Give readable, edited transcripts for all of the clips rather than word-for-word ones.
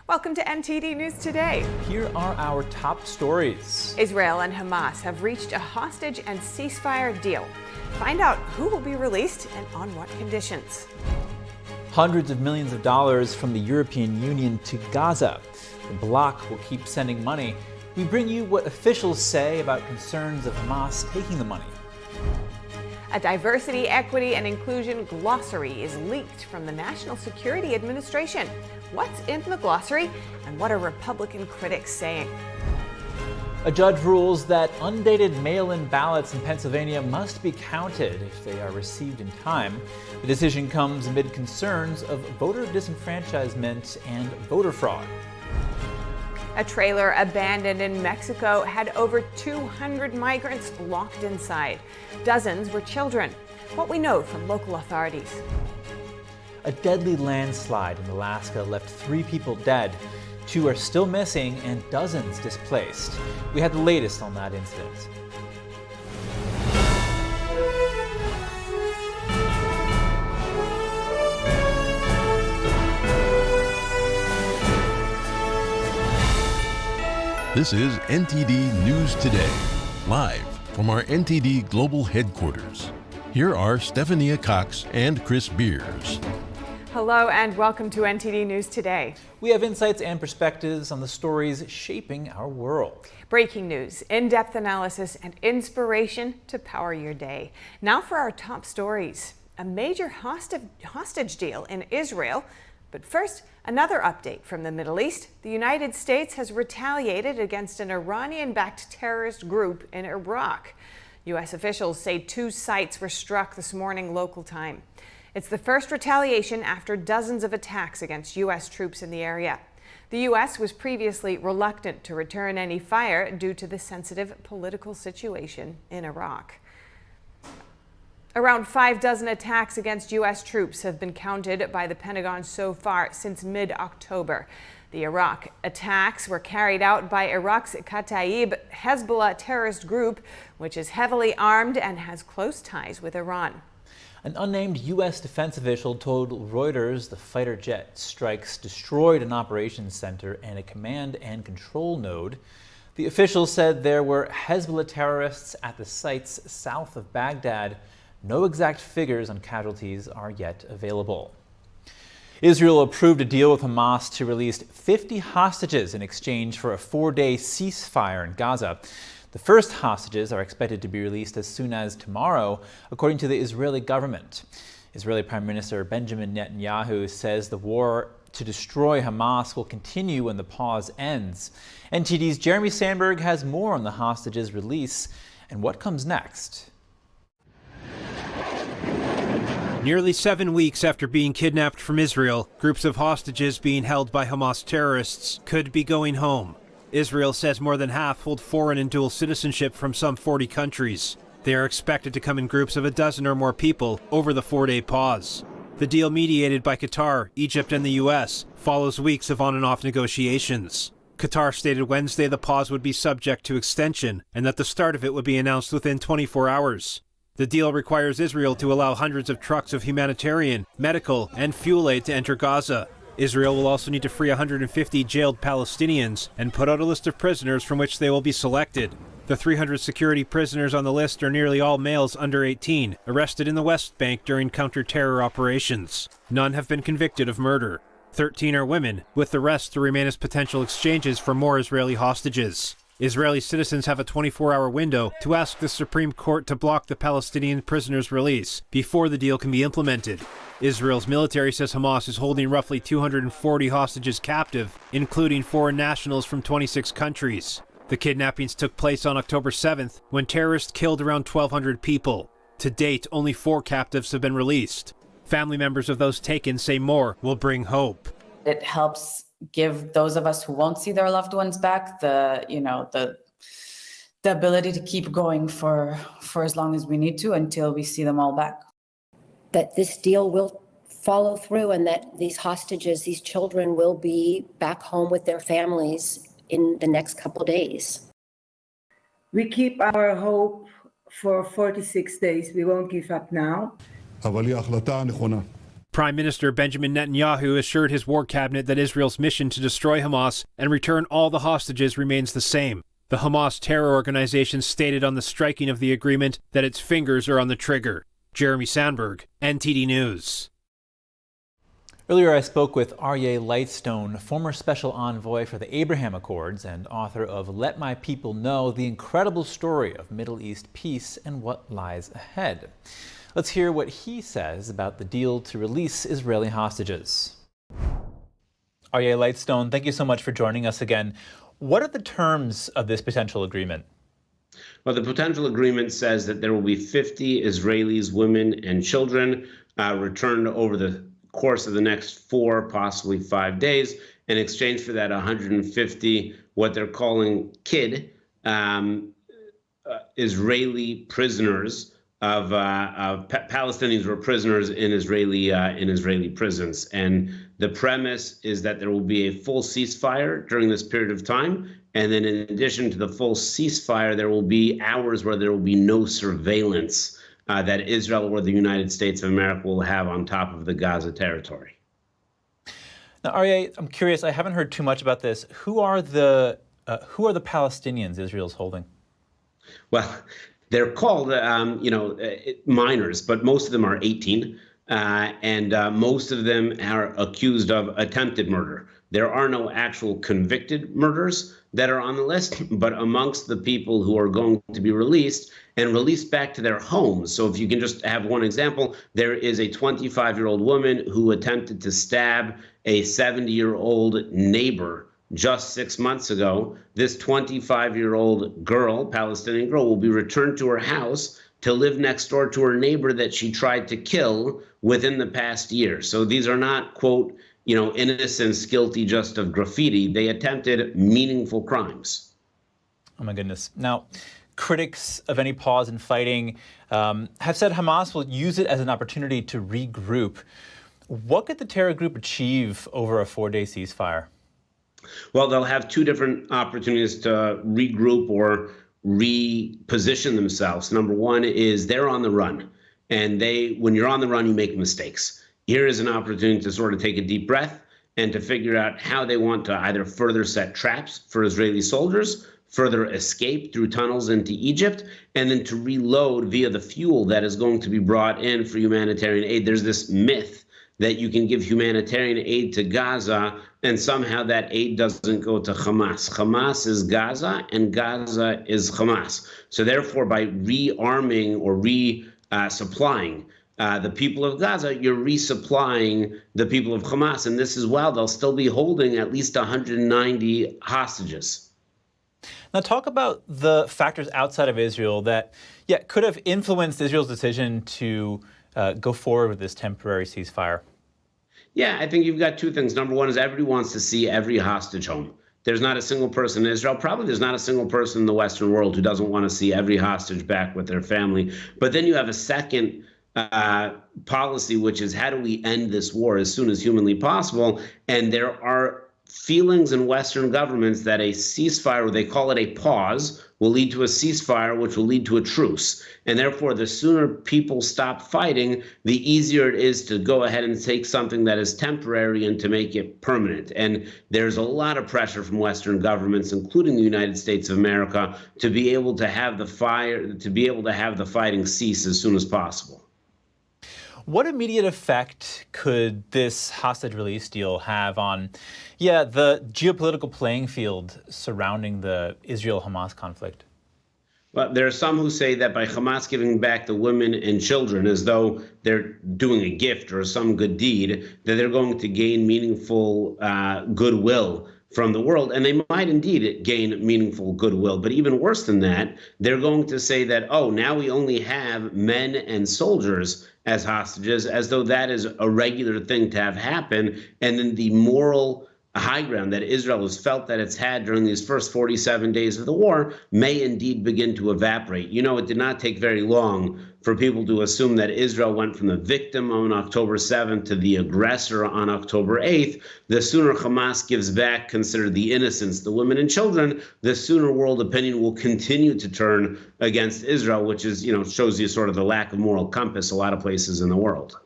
Welcome to NTD News Today. Here are our top stories. Israel and Hamas have reached a hostage and ceasefire deal. Find out who will be released and on what conditions. Hundreds of millions of dollars from the European Union to Gaza. The bloc will keep sending money. We bring you what officials say about concerns of Hamas taking the money. A diversity, equity, and inclusion glossary is leaked from the National Security Administration. What's in the glossary, and what are Republican critics saying? A judge rules that undated mail-in ballots in Pennsylvania must be counted if they are received in time. The decision comes amid concerns of voter disenfranchisement and voter fraud. A trailer abandoned in Mexico had over 200 migrants locked inside. Dozens were children. What we know from local authorities. A deadly landslide in Alaska left 3 people dead. 2 are still missing and dozens displaced. We had the latest on that incident. This is NTD News Today, live from our NTD Global Headquarters. Here are Stephania Cox and Chris Beers. Hello and welcome to NTD News Today. We have insights and perspectives on the stories shaping our world. Breaking news, in-depth analysis, and inspiration to power your day. Now for our top stories. A major hostage deal in Israel. But first, another update from the Middle East. The United States has retaliated against an Iranian-backed terrorist group in Iraq. U.S. officials say 2 sites were struck this morning local time. It's the first retaliation after dozens of attacks against U.S. troops in the area. The U.S. was previously reluctant to return any fire due to the sensitive political situation in Iraq. Around 6 attacks against U.S. troops have been counted by the Pentagon so far since mid-October. The Iraq attacks were carried out by Iraq's Kataib Hezbollah terrorist group, which is heavily armed and has close ties with Iran. An unnamed U.S. defense official told Reuters the fighter jet strikes destroyed an operations center and a command and control node. The official said there were Hezbollah terrorists at the sites south of Baghdad. No exact figures on casualties are yet available. Israel approved a deal with Hamas to release 50 hostages in exchange for a 4-day ceasefire in Gaza. The first hostages are expected to be released as soon as tomorrow, according to the Israeli government. Israeli Prime Minister Benjamin Netanyahu says the war to destroy Hamas will continue when the pause ends. NTD's Jeremy Sandberg has more on the hostages' release and what comes next. Nearly 7 weeks after being kidnapped from Israel, groups of hostages being held by Hamas terrorists could be going home. Israel says more than half hold foreign and dual citizenship from some 40 countries. They are expected to come in groups of a dozen or more people over the 4-day pause. The deal, mediated by Qatar, Egypt, and the U.S., follows weeks of on and off negotiations. Qatar stated Wednesday the pause would be subject to extension and that the start of it would be announced within 24 hours. The deal requires Israel to allow hundreds of trucks of humanitarian, medical, and fuel aid to enter Gaza. Israel will also need to free 150 jailed Palestinians and put out a list of prisoners from which they will be selected. The 300 security prisoners on the list are nearly all males under 18, arrested in the West Bank during counter-terror operations. None have been convicted of murder. 13 are women, with the rest to remain as potential exchanges for more Israeli hostages. Israeli citizens have a 24-hour window to ask the Supreme Court to block the Palestinian prisoners' release before the deal can be implemented. Israel's military says Hamas is holding roughly 240 hostages captive, including foreign nationals from 26 countries. The kidnappings took place on October 7th, when terrorists killed around 1,200 people. To date, only 4 captives have been released. Family members of those taken say more will bring hope. It helps give those of us who won't see their loved ones back the ability to keep going for as long as we need to until we see them all back. That this deal will follow through and that these hostages, these children, will be back home with their families in the next couple days. We keep our hope for 46 days. We won't give up now. Prime Minister Benjamin Netanyahu assured his war cabinet that Israel's mission to destroy Hamas and return all the hostages remains the same. The Hamas terror organization stated on the striking of the agreement that its fingers are on the trigger. Jeremy Sandberg, NTD News. Earlier, I spoke with Aryeh Lightstone, former special envoy for the Abraham Accords and author of Let My People Know, the incredible story of Middle East peace and what lies ahead. Let's hear what he says about the deal to release Israeli hostages. Aryeh Lightstone, thank you so much for joining us again. What are the terms of this potential agreement? Well, the potential agreement says that there will be 50 Israelis, women and children returned over the course of the next 4, possibly 5 days. In exchange for that, 150, what they're calling Israeli prisoners of Palestinians who are prisoners in Israeli prisons. And the premise is that there will be a full ceasefire during this period of time. And then in addition to the full ceasefire, there will be hours where there will be no surveillance that Israel or the United States of America will have on top of the Gaza territory. Now, Aryeh, I'm curious, I haven't heard too much about this. Who are the Palestinians Israel's holding? Well, they're called, minors, but most of them are 18, and most of them are accused of attempted murder. There are no actual convicted murders that are on the list, but amongst the people who are going to be released and released back to their homes. So if you can just have one example, there is a 25-year-old woman who attempted to stab a 70-year-old neighbor just 6 months ago. This 25-year-old girl, Palestinian girl, will be returned to her house to live next door to her neighbor that she tried to kill within the past year. So these are not, quote, innocents guilty just of graffiti. They attempted meaningful crimes. Oh my goodness. Now, critics of any pause in fighting have said Hamas will use it as an opportunity to regroup. What could the terror group achieve over a 4-day ceasefire? Well, they'll have two different opportunities to regroup or reposition themselves. Number one is they're on the run. And when you're on the run, you make mistakes. Here is an opportunity to sort of take a deep breath and to figure out how they want to either further set traps for Israeli soldiers, further escape through tunnels into Egypt, and then to reload via the fuel that is going to be brought in for humanitarian aid. There's this myth that you can give humanitarian aid to Gaza and somehow that aid doesn't go to Hamas. Hamas is Gaza and Gaza is Hamas. So therefore, by rearming or resupplying the people of Gaza, you're resupplying the people of Hamas. And this is while they'll still be holding at least 190 hostages. Now talk about the factors outside of Israel that could have influenced Israel's decision to go forward with this temporary ceasefire. Yeah, I think you've got two things. Number one is everybody wants to see every hostage home. There's not a single person in Israel, probably there's not a single person in the Western world who doesn't want to see every hostage back with their family. But then you have a second policy, which is how do we end this war as soon as humanly possible? And there are feelings in Western governments that a ceasefire, or they call it a pause, will lead to a ceasefire, which will lead to a truce. And therefore, the sooner people stop fighting, the easier it is to go ahead and take something that is temporary and to make it permanent. And there's a lot of pressure from Western governments, including the United States of America, to be able to have the fighting cease as soon as possible. What immediate effect could this hostage release deal have on, the geopolitical playing field surrounding the Israel-Hamas conflict? Well, there are some who say that by Hamas giving back the women and children as though they're doing a gift or some good deed, that they're going to gain meaningful goodwill from the world. And they might indeed gain meaningful goodwill. But even worse than that, they're going to say that, oh, now we only have men and soldiers as hostages, as though that is a regular thing to have happen. And then the moral high ground that Israel has felt that it's had during these first 47 days of the war may indeed begin to evaporate. You know, it did not take very long for people to assume that Israel went from the victim on October 7th to the aggressor on October 8th. The sooner Hamas gives back, consider the innocents, the women and children, the sooner world opinion will continue to turn against Israel, which is, shows you sort of the lack of moral compass a lot of places in the world.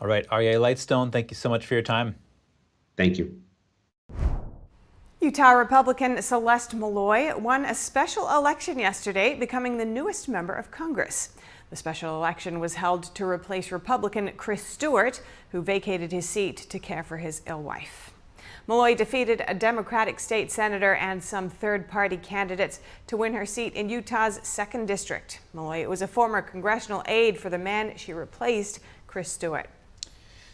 All right, REA Lightstone, thank you so much for your time. Thank you. Utah Republican Celeste Malloy won a special election yesterday, becoming the newest member of Congress. The special election was held to replace Republican Chris Stewart, who vacated his seat to care for his ill wife. Maloy defeated a Democratic state senator and some third-party candidates to win her seat in Utah's 2nd District. Maloy was a former congressional aide for the man she replaced, Chris Stewart.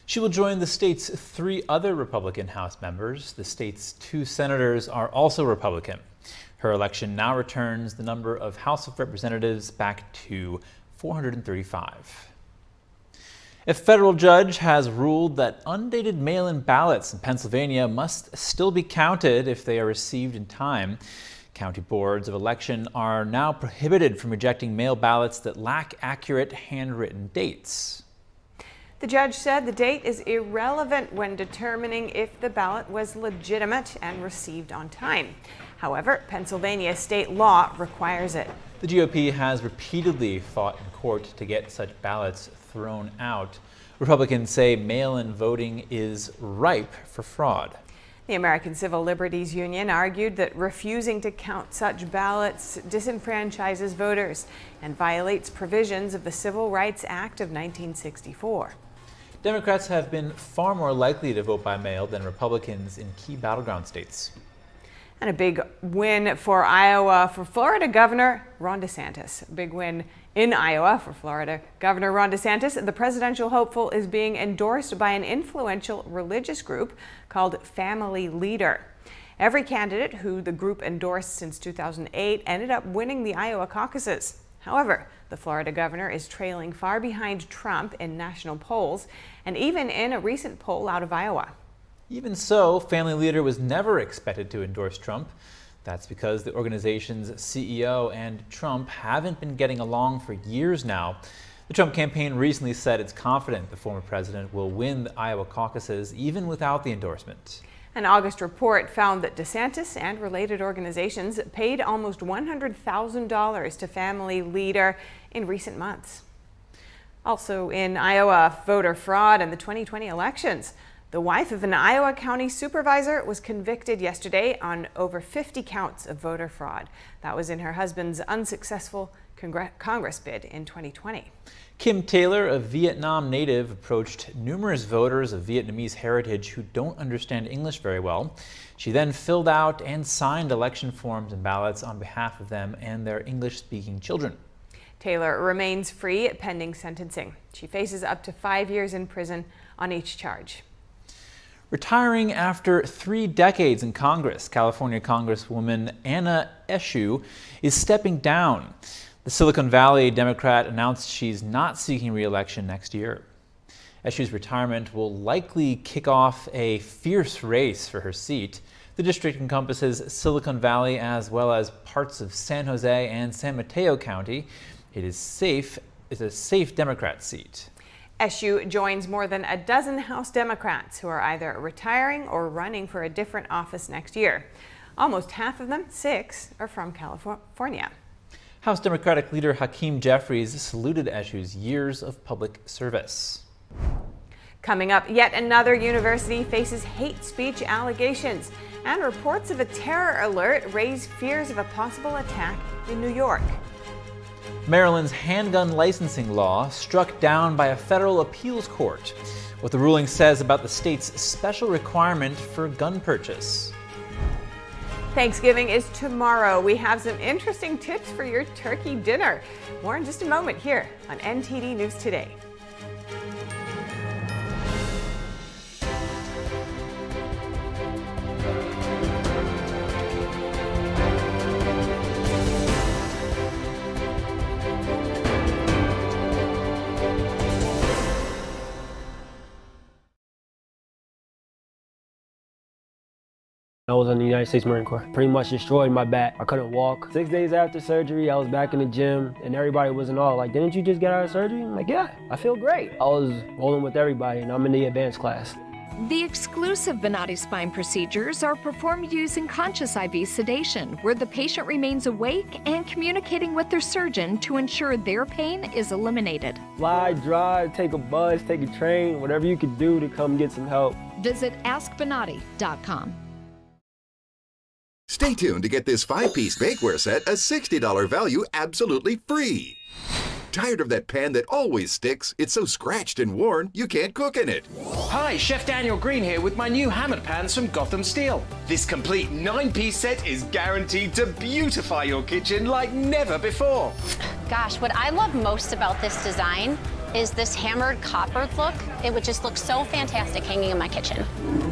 She will join the state's 3 other Republican House members. The state's 2 senators are also Republican. Her election now returns the number of House of Representatives back to 435. A federal judge has ruled that undated mail-in ballots in Pennsylvania must still be counted if they are received in time. County boards of election are now prohibited from rejecting mail ballots that lack accurate handwritten dates. The judge said the date is irrelevant when determining if the ballot was legitimate and received on time. However, Pennsylvania state law requires it. The GOP has repeatedly fought in court to get such ballots thrown out. Republicans say mail-in voting is ripe for fraud. The American Civil Liberties Union argued that refusing to count such ballots disenfranchises voters and violates provisions of the Civil Rights Act of 1964. Democrats have been far more likely to vote by mail than Republicans in key battleground states. And a big win for Iowa for Florida Governor Ron DeSantis. Big win in Iowa for Florida Governor Ron DeSantis. The presidential hopeful is being endorsed by an influential religious group called Family Leader. Every candidate who the group endorsed since 2008 ended up winning the Iowa caucuses. However, the Florida governor is trailing far behind Trump in national polls and even in a recent poll out of Iowa. Even so, Family Leader was never expected to endorse Trump. That's because the organization's CEO and Trump haven't been getting along for years now. The Trump campaign recently said it's confident the former president will win the Iowa caucuses even without the endorsement. An August report found that DeSantis and related organizations paid almost $100,000 to Family Leader in recent months. Also in Iowa, voter fraud in the 2020 elections. The wife of an Iowa County supervisor was convicted yesterday on over 50 counts of voter fraud. That was in her husband's unsuccessful Congress bid in 2020. Kim Taylor, a Vietnam native, approached numerous voters of Vietnamese heritage who don't understand English very well. She then filled out and signed election forms and ballots on behalf of them and their English-speaking children. Taylor remains free pending sentencing. She faces up to 5 years in prison on each charge. Retiring after 3 decades in Congress, California Congresswoman Anna Eshoo is stepping down. The Silicon Valley Democrat announced she's not seeking re-election next year. Eshoo's retirement will likely kick off a fierce race for her seat. The district encompasses Silicon Valley as well as parts of San Jose and San Mateo County. It's a safe Democrat seat. Eshoo joins more than a dozen House Democrats who are either retiring or running for a different office next year. Almost half of them, 6, are from California. House Democratic leader Hakeem Jeffries saluted Eshoo's years of public service. Coming up, yet another university faces hate speech allegations, and reports of a terror alert raise fears of a possible attack in New York. Maryland's handgun licensing law struck down by a federal appeals court. What the ruling says about the state's special requirement for gun purchase. Thanksgiving is tomorrow. We have some interesting tips for your turkey dinner. More in just a moment here on NTD News Today. I was in the United States Marine Corps. Pretty much destroyed my back. I couldn't walk. 6 days after surgery, I was back in the gym, and everybody was in awe. Like, didn't you just get out of surgery? I'm like, yeah, I feel great. I was rolling with everybody, and I'm in the advanced class. The exclusive Bonati spine procedures are performed using conscious IV sedation, where the patient remains awake and communicating with their surgeon to ensure their pain is eliminated. Fly, drive, take a bus, take a train, whatever you could do to come get some help. Visit AskBonati.com. Stay tuned to get this 5-piece bakeware set, a $60 value, absolutely free. Tired of that pan that always sticks? It's so scratched and worn, you can't cook in it. Hi, Chef Daniel Green here with my new hammered pans from Gotham Steel. This complete 9-piece set is guaranteed to beautify your kitchen like never before. Gosh, what I love most about this design is this hammered copper look. It would just look so fantastic hanging in my kitchen.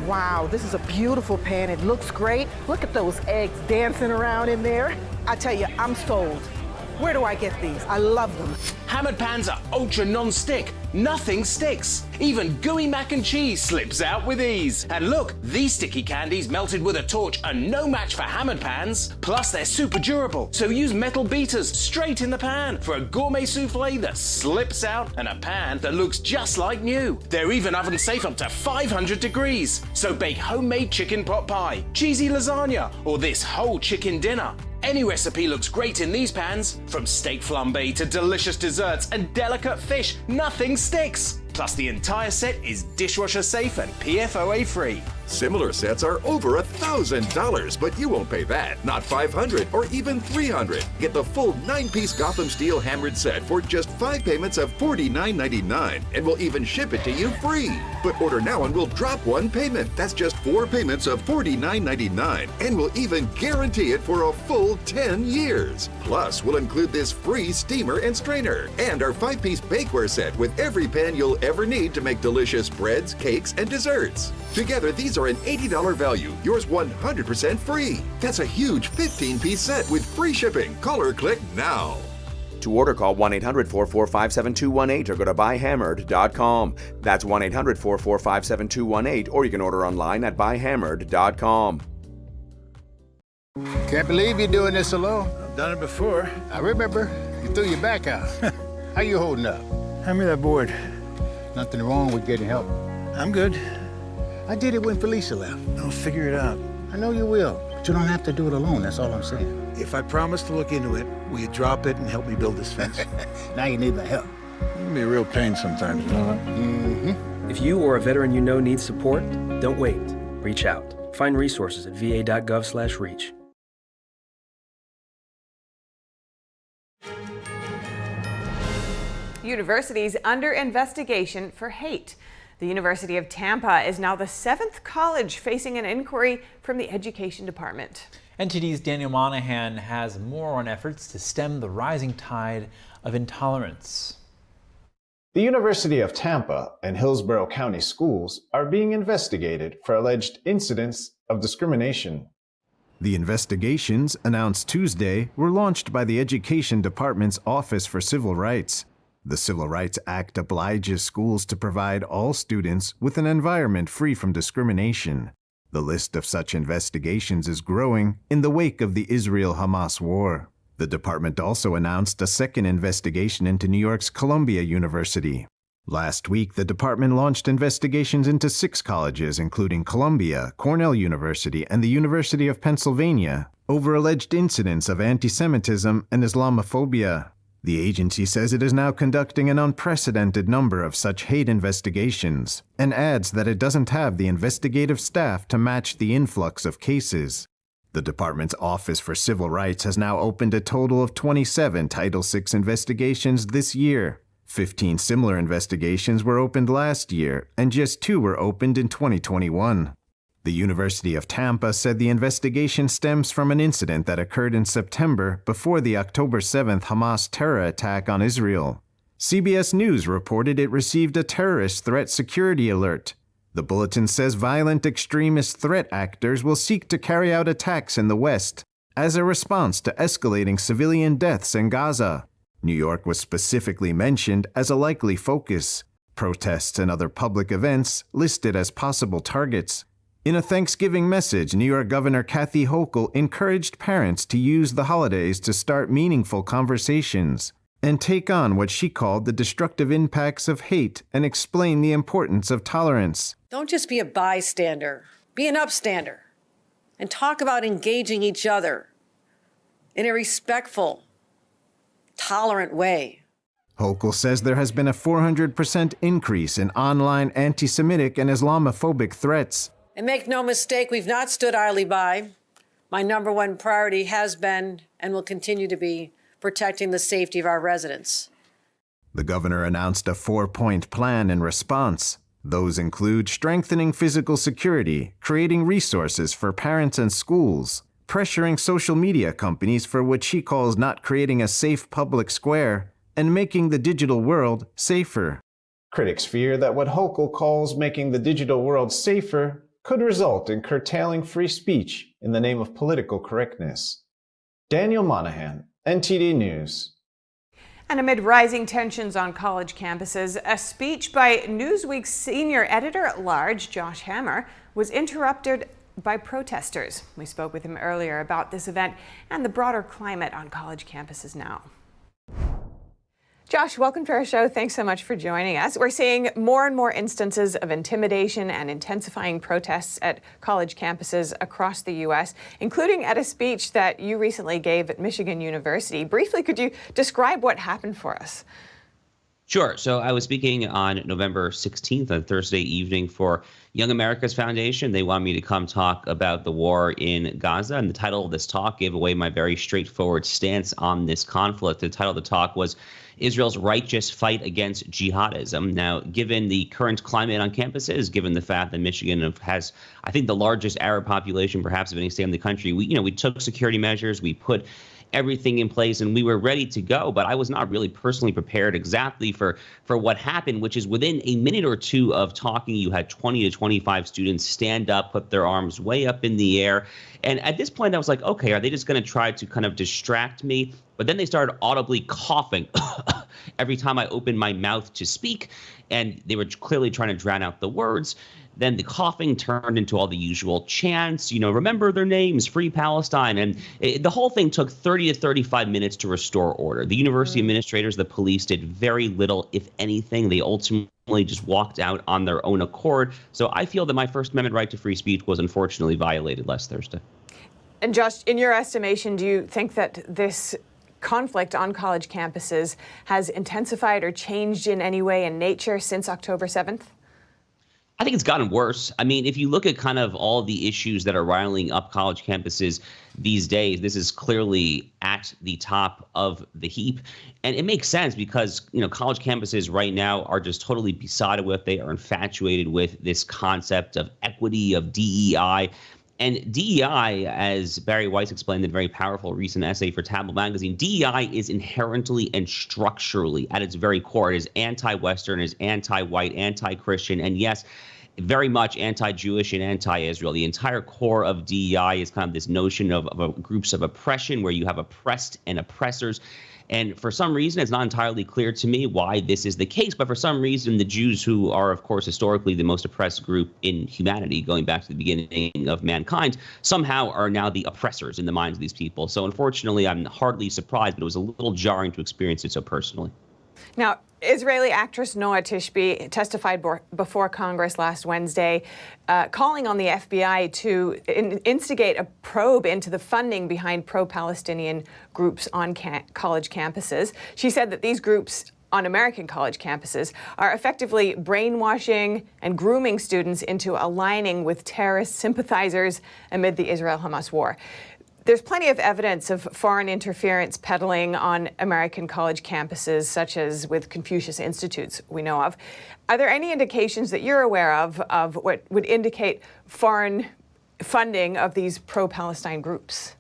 Wow, this is a beautiful pan. It looks great. Look at those eggs dancing around in there. I tell you, I'm sold. Where do I get these? I love them. Hammered pans are ultra non-stick. Nothing sticks. Even gooey mac and cheese slips out with ease. And look, these sticky candies melted with a torch are no match for hammered pans. Plus, they're super durable, so use metal beaters straight in the pan for a gourmet souffle that slips out and a pan that looks just like new. They're even oven safe up to 500 degrees. So bake homemade chicken pot pie, cheesy lasagna, or this whole chicken dinner. Any recipe looks great in these pans. From steak flambe to delicious desserts and delicate fish, nothing sticks. Plus, the entire set is dishwasher safe and PFOA free. Similar sets are over $1,000, but you won't pay that. Not $500 or even $300. Get the full 9-piece Gotham Steel hammered set for just 5 payments of $49.99, and we'll even ship it to you free. But order now and we'll drop 1 payment. That's just 4 payments of $49.99, and we'll even guarantee it for a full 10 years. Plus, we'll include this free steamer and strainer, and our 5-piece bakeware set with every pan you'll ever need to make delicious breads, cakes, and desserts. Together, these are an $80 value, yours 100% free. That's a huge 15-piece set with free shipping. Call or click now. To order, call 1-800-445-7218 or go to buyhammered.com. That's 1-800-445-7218, or you can order online at buyhammered.com. Can't believe you're doing this alone. I've done it before. I remember. You threw your back out. How you holding up? Hand me that board. Nothing wrong with getting help. I'm good. I did it when Felicia left. I'll figure it out. I know you will, but you don't have to do it alone. That's all I'm saying. If I promise to look into it, will you drop it and help me build this fence? Now you need my help. It can be a real pain sometimes, you know that? Mm-hmm. If you or a veteran you know needs support, don't wait. Reach out. Find resources at va.gov/reach. Universities under investigation for hate. The University of Tampa is now the 7th college facing an inquiry from the Education Department. NTD's Daniel Monahan has more on efforts to stem the rising tide of intolerance. The University of Tampa and Hillsborough County schools are being investigated for alleged incidents of discrimination. The investigations, announced Tuesday, were launched by the Education Department's Office for Civil Rights. The Civil Rights Act obliges schools to provide all students with an environment free from discrimination. The list of such investigations is growing in the wake of the Israel-Hamas war. The department also announced a second investigation into New York's Columbia University. Last week, the department launched investigations into 6 colleges, including Columbia, Cornell University, and the University of Pennsylvania, over alleged incidents of anti-Semitism and Islamophobia. The agency says it is now conducting an unprecedented number of such hate investigations, and adds that it doesn't have the investigative staff to match the influx of cases. The department's Office for Civil Rights has now opened a total of 27 Title VI investigations this year. 15 similar investigations were opened last year, and just 2 were opened in 2021. The University of Tampa said the investigation stems from an incident that occurred in September before the October 7th Hamas terror attack on Israel. CBS News reported it received a terrorist threat security alert. The bulletin says violent extremist threat actors will seek to carry out attacks in the West as a response to escalating civilian deaths in Gaza. New York was specifically mentioned as a likely focus. Protests and other public events listed as possible targets. In a Thanksgiving message, New York Governor Kathy Hochul encouraged parents to use the holidays to start meaningful conversations. and take on what she called the destructive impacts of hate and explain the importance of tolerance. Don't just be a bystander, be an upstander, and talk about engaging each other in a respectful, tolerant way. Hochul says there has been a 400% increase in online anti-Semitic and Islamophobic threats. And make no mistake, we've not stood idly by. My number one priority has been and will continue to be protecting the safety of our residents. The governor announced a 4-point plan in response. Those include strengthening physical security, creating resources for parents and schools, pressuring social media companies for what she calls not creating a safe public square, and making the digital world safer. Critics fear that what Hochul calls making the digital world safer could result in curtailing free speech in the name of political correctness. Daniel Monahan, NTD News. And amid rising tensions on college campuses, a speech by Newsweek's senior editor-at-large, Josh Hammer, was interrupted by protesters. We spoke with him earlier about this event and the broader climate on college campuses now. Josh, welcome to our show. Thanks so much for joining us. We're seeing more and more instances of intimidation and intensifying protests at college campuses across the U.S., including at a speech that you recently gave at Michigan University. Briefly, could you describe what happened for us? Sure. So I was speaking on November 16th, on Thursday evening, for Young America's Foundation. They wanted me to come talk about the war in Gaza, and the title of this talk gave away my very straightforward stance on this conflict. The title of the talk was Israel's Righteous Fight Against Jihadism. Now, given the current climate on campuses, given the fact that Michigan has, I think, the largest Arab population perhaps of any state in the country, we took security measures, we put everything in place, and we were ready to go. But I was not really personally prepared exactly for what happened, which is within a minute or two of talking, you had 20 to 25 students stand up, put their arms way up in the air. And at this point, I was like, okay, are they just going to try to kind of distract me? But then they started audibly coughing every time I opened my mouth to speak, and they were clearly trying to drown out the words. Then the coughing turned into all the usual chants, remember their names, free Palestine. And the whole thing took 30 to 35 minutes to restore order. The university administrators, the police did very little, if anything. They ultimately just walked out on their own accord. So I feel that my First Amendment right to free speech was unfortunately violated last Thursday. And Josh, in your estimation, do you think that this conflict on college campuses has intensified or changed in any way in nature since October 7th? I think it's gotten worse. I mean, if you look at kind of all the issues that are riling up college campuses these days, this is clearly at the top of the heap. And it makes sense because, college campuses right now are just totally besotted with, they are infatuated with this concept of equity, of DEI. And DEI, as Barry Weiss explained in a very powerful recent essay for Tampa magazine, DEI is inherently and structurally at its very core. It is anti-Western, it is anti-white, anti-Christian, and yes, very much anti-Jewish and anti-Israel. The entire core of DEI is kind of this notion of groups of oppression where you have oppressed and oppressors. And for some reason, it's not entirely clear to me why this is the case. But for some reason, the Jews, who are, of course, historically the most oppressed group in humanity, going back to the beginning of mankind, somehow are now the oppressors in the minds of these people. So unfortunately, I'm hardly surprised, but it was a little jarring to experience it so personally. Now, Israeli actress Noa Tishby testified before Congress last Wednesday, calling on the FBI to instigate a probe into the funding behind pro-Palestinian groups on college campuses. She said that these groups on American college campuses are effectively brainwashing and grooming students into aligning with terrorist sympathizers amid the Israel-Hamas war. There's plenty of evidence of foreign interference peddling on American college campuses, such as with Confucius Institutes we know of. Are there any indications that you're aware of what would indicate foreign funding of these pro-Palestine groups?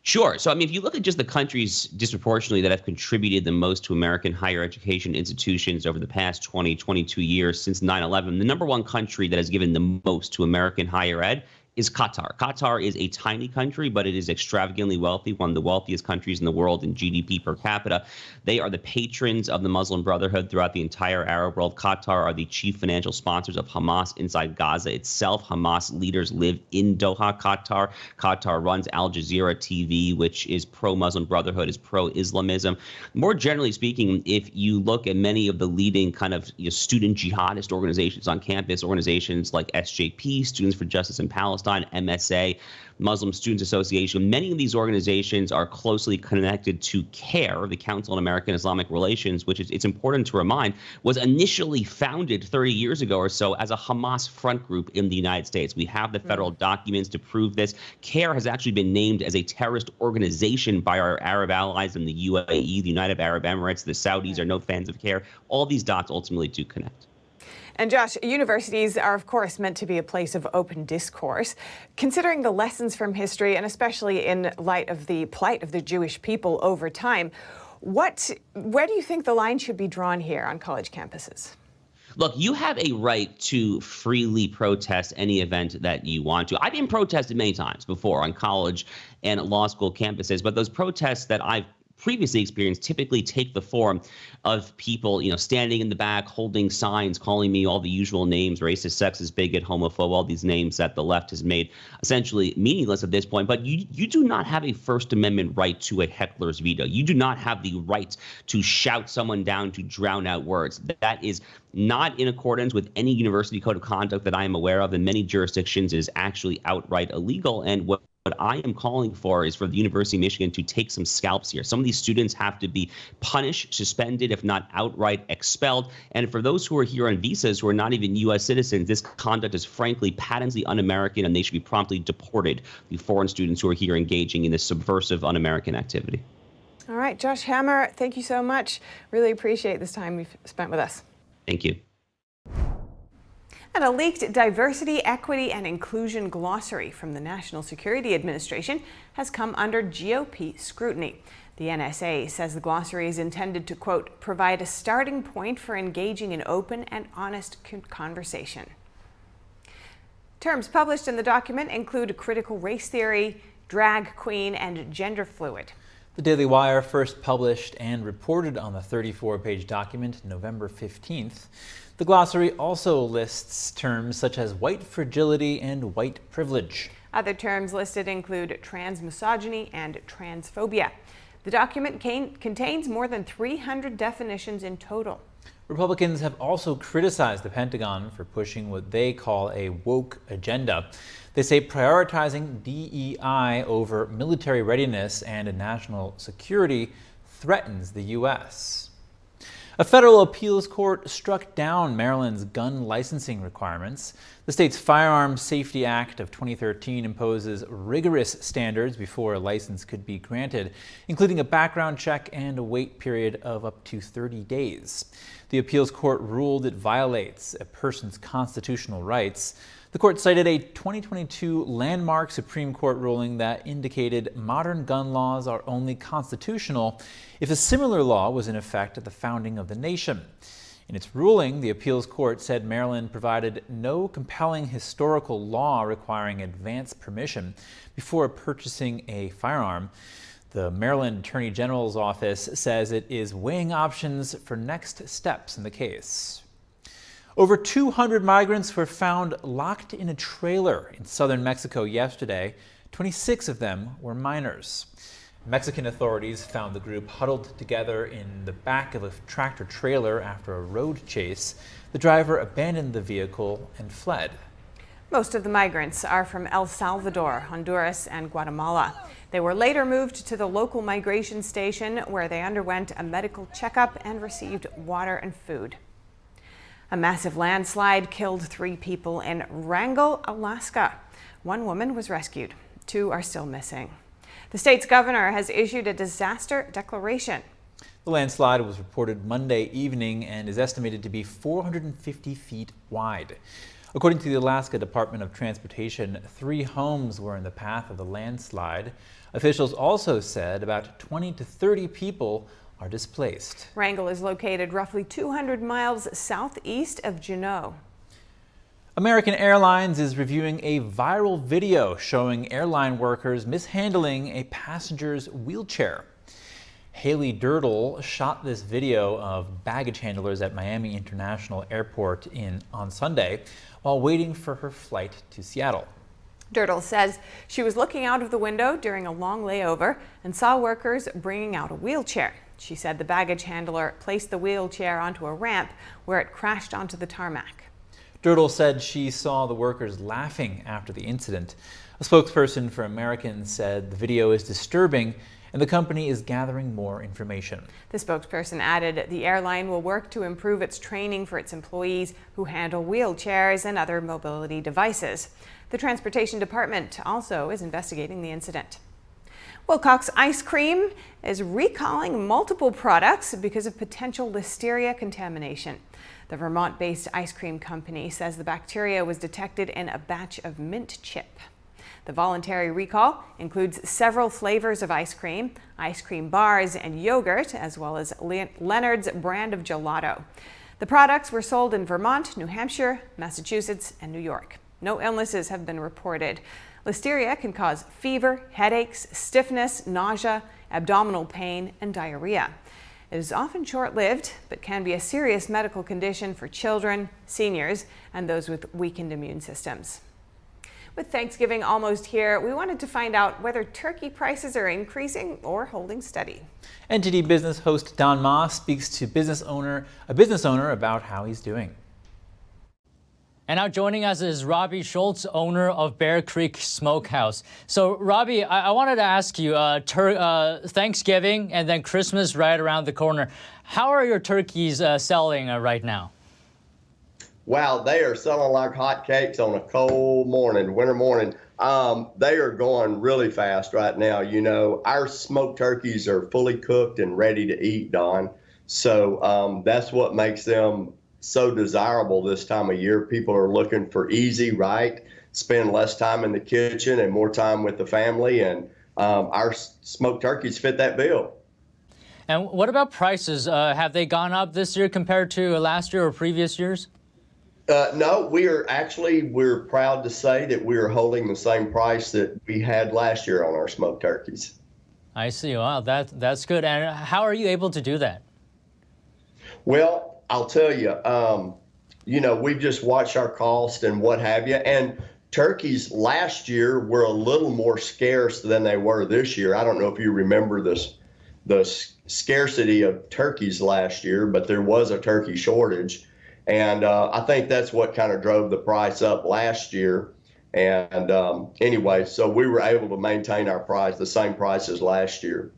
Sure. So, I mean, if you look at just the countries disproportionately that have contributed the most to American higher education institutions over the past 20, 22 years since 9/11, the number one country that has given the most to American higher ed is Qatar. Qatar is a tiny country, but it is extravagantly wealthy, one of the wealthiest countries in the world in GDP per capita. They are the patrons of the Muslim Brotherhood throughout the entire Arab world. Qatar are the chief financial sponsors of Hamas inside Gaza itself. Hamas leaders live in Doha, Qatar. Qatar runs Al Jazeera TV, which is pro-Muslim Brotherhood, is pro-Islamism. More generally speaking, if you look at many of the leading kind of student jihadist organizations on campus, organizations like SJP, Students for Justice in Palestine, MSA, Muslim Students Association. Many of these organizations are closely connected to CARE, the Council on American Islamic Relations, which is, it's important to remind, was initially founded 30 years ago or so as a Hamas front group in the United States. We have the federal documents to prove this. CARE has actually been named as a terrorist organization by our Arab allies in the UAE, the United Arab Emirates. The Saudis are no fans of CARE. All these dots ultimately do connect. And Josh, universities are, of course, meant to be a place of open discourse. Considering the lessons from history, and especially in light of the plight of the Jewish people over time, where do you think the line should be drawn here on college campuses? Look, you have a right to freely protest any event that you want to. I've been protested many times before on college and law school campuses, but those protests that I've previously experienced typically take the form of people, standing in the back, holding signs, calling me all the usual names, racist, sexist, bigot, homophobe, all these names that the left has made essentially meaningless at this point. But you do not have a First Amendment right to a heckler's veto. You do not have the right to shout someone down, to drown out words. That is not in accordance with any university code of conduct that I am aware of. In many jurisdictions, it is actually outright illegal. And what I am calling for is for the University of Michigan to take some scalps here. Some of these students have to be punished, suspended, if not outright expelled. And for those who are here on visas who are not even U.S. citizens, this conduct is frankly patently un-American, and they should be promptly deported, the foreign students who are here engaging in this subversive un-American activity. All right, Josh Hammer, thank you so much. Really appreciate this time you've spent with us. Thank you. And a leaked diversity, equity, and inclusion glossary from the National Security Administration has come under GOP scrutiny. The NSA says the glossary is intended to, quote, provide a starting point for engaging in open and honest conversation. Terms published in the document include critical race theory, drag queen, and gender fluid. The Daily Wire first published and reported on the 34-page document November 15th. The glossary also lists terms such as white fragility and white privilege. Other terms listed include transmisogyny and transphobia. The document contains more than 300 definitions in total. Republicans have also criticized the Pentagon for pushing what they call a woke agenda. They say prioritizing DEI over military readiness and national security threatens the U.S. A federal appeals court struck down Maryland's gun licensing requirements. The state's Firearms Safety Act of 2013 imposes rigorous standards before a license could be granted, including a background check and a wait period of up to 30 days. The appeals court ruled it violates a person's constitutional rights. The court cited a 2022 landmark Supreme Court ruling that indicated modern gun laws are only constitutional if a similar law was in effect at the founding of the nation. In its ruling, the appeals court said Maryland provided no compelling historical law requiring advance permission before purchasing a firearm. The Maryland Attorney General's office says it is weighing options for next steps in the case. Over 200 migrants were found locked in a trailer in southern Mexico yesterday. 26 of them were minors. Mexican authorities found the group huddled together in the back of a tractor trailer after a road chase. The driver abandoned the vehicle and fled. Most of the migrants are from El Salvador, Honduras, and Guatemala. They were later moved to the local migration station where they underwent a medical checkup and received water and food. A massive landslide killed 3 people in Wrangell, Alaska. 1 woman was rescued. 2 are still missing. The state's governor has issued a disaster declaration. The landslide was reported Monday evening and is estimated to be 450 feet wide. According to the Alaska Department of Transportation, 3 homes were in the path of the landslide. Officials also said about 20 to 30 people are displaced. Wrangell is located roughly 200 miles southeast of Juneau. American Airlines is reviewing a viral video showing airline workers mishandling a passenger's wheelchair. Haley Dirtle shot this video of baggage handlers at Miami International Airport on Sunday while waiting for her flight to Seattle. Dirtle says she was looking out of the window during a long layover and saw workers bringing out a wheelchair. She said the baggage handler placed the wheelchair onto a ramp where it crashed onto the tarmac. Dirtle said she saw the workers laughing after the incident. A spokesperson for Americans said the video is disturbing and the company is gathering more information. The spokesperson added the airline will work to improve its training for its employees who handle wheelchairs and other mobility devices. The Transportation Department also is investigating the incident. Willcox Ice Cream is recalling multiple products because of potential listeria contamination. The Vermont-based ice cream company says the bacteria was detected in a batch of mint chip. The voluntary recall includes several flavors of ice cream bars, and yogurt, as well as Leonard's brand of gelato. The products were sold in Vermont, New Hampshire, Massachusetts, and New York. No illnesses have been reported. Listeria can cause fever, headaches, stiffness, nausea, abdominal pain, and diarrhea. It is often short-lived, but can be a serious medical condition for children, seniors, and those with weakened immune systems. With Thanksgiving almost here, we wanted to find out whether turkey prices are increasing or holding steady. NTD Business host Don Moss speaks to a business owner about how he's doing. And now joining us is Robbie Schultz, owner of Bear Creek Smokehouse. So, Robbie, I wanted to ask you, Thanksgiving and then Christmas right around the corner. How are your turkeys selling right now? Wow, they are selling like hotcakes on a cold morning, winter morning. They are going really fast right now. You know, our smoked turkeys are fully cooked and ready to eat, Don. So that's what makes them so desirable this time of year. People are looking for easy, right? Spend less time in the kitchen and more time with the family, and our smoked turkeys fit that bill. And what about prices? Have they gone up this year compared to last year or previous years? No, we're proud to say that we are holding the same price that we had last year on our smoked turkeys. I see. Wow, that's good. And how are you able to do that? Well, I'll tell you, you know, we've just watched our cost and what have you. And turkeys last year were a little more scarce than they were this year. I don't know if you remember the scarcity of turkeys last year, but there was a turkey shortage. And I think that's what kind of drove the price up last year. And anyway, so we were able to maintain our price, the same price as last year.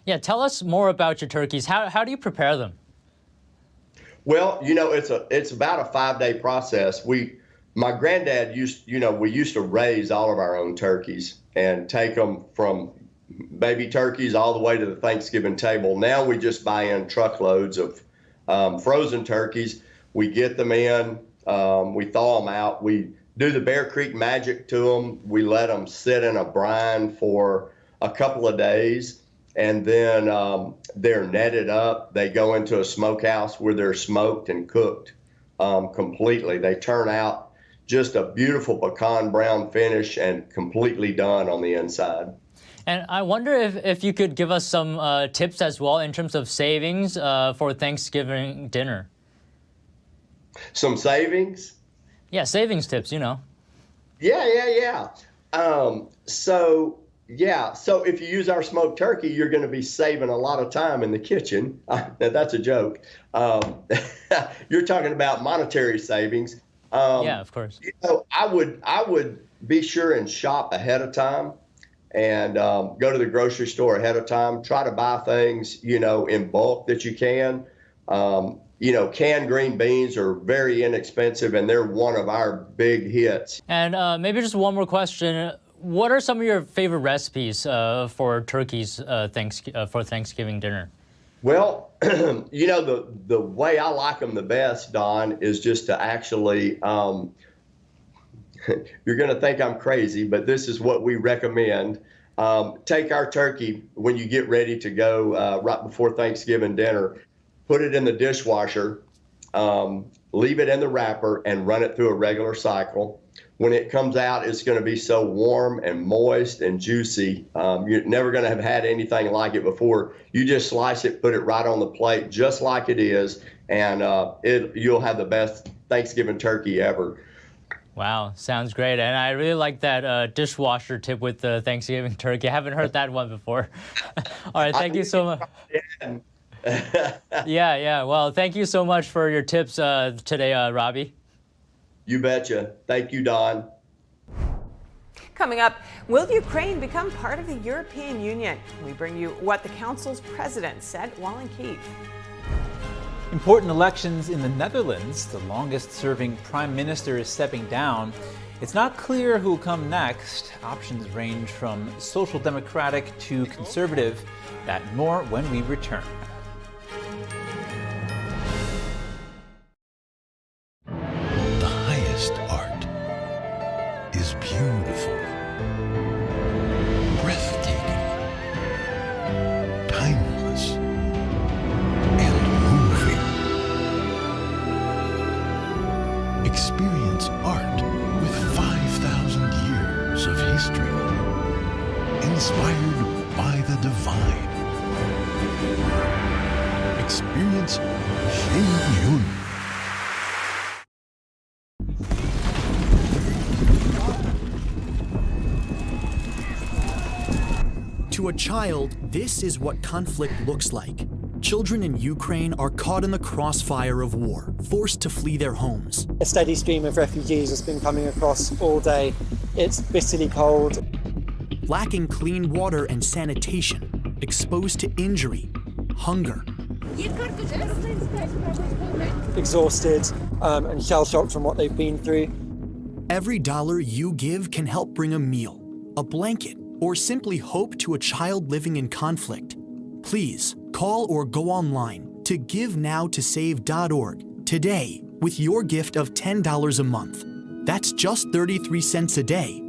Yeah, tell us more about your turkeys. How do you prepare them? Well, you know, it's about a 5-day process. My granddad we used to raise all of our own turkeys and take them from baby turkeys all the way to the Thanksgiving table. Now we just buy in truckloads of frozen turkeys. We get them in, we thaw them out, we do the Bear Creek magic to them. We let them sit in a brine for a couple of days, and then they're netted up. They go into a smokehouse where they're smoked and cooked completely. They turn out just a beautiful pecan brown finish and completely done on the inside. And I wonder if you could give us some tips as well in terms of savings for Thanksgiving dinner. Some savings? Yeah, savings tips, you know. Yeah. So if you use our smoked turkey, you're going to be saving a lot of time in the kitchen. That's a joke. You're talking about monetary savings. Yeah, of course. You know, I would be sure and shop ahead of time and go to the grocery store ahead of time. Try to buy things, you know, in bulk that you can. You know, canned green beans are very inexpensive, and they're one of our big hits. And maybe just one more question. What are some of your favorite recipes for turkeys for Thanksgiving dinner? Well, you know, the way I like them the best, Don, is just to actually, you're going to think I'm crazy, but this is what we recommend. Take our turkey when you get ready to go right before Thanksgiving dinner. Put it in the dishwasher leave it in the wrapper and run it through a regular cycle. When it comes out, it's going to be so warm and moist and juicy. You're never going to have had anything like it before. You just slice it, put it right on the plate, just like it is, and you'll have the best Thanksgiving turkey ever. Wow, sounds great. And I really like that dishwasher tip with the Thanksgiving turkey. I haven't heard that one before. All right, thank you so much. Yeah. Well, thank you so much for your tips today, Robbie. You betcha. Thank you, Don. Coming up, will Ukraine become part of the European Union? We bring you what the Council's president said while in Kyiv. Important elections in the Netherlands. The longest-serving prime minister is stepping down. It's not clear who will come next. Options range from social democratic to conservative. That and more when we return. The highest art is beautiful, breathtaking, timeless, and moving. Experience art with 5,000 years of history, inspired by the divine. Experience Shin-Yun. To a child, this is what conflict looks like. Children in Ukraine are caught in the crossfire of war, forced to flee their homes. A steady stream of refugees has been coming across all day. It's bitterly cold. Lacking clean water and sanitation, exposed to injury, hunger. Exhausted and shell-shocked from what they've been through. Every dollar you give can help bring a meal, a blanket, or simply hope to a child living in conflict. Please call or go online to GiveNowToSave.org today with your gift of $10 a month. That's just 33 cents a day.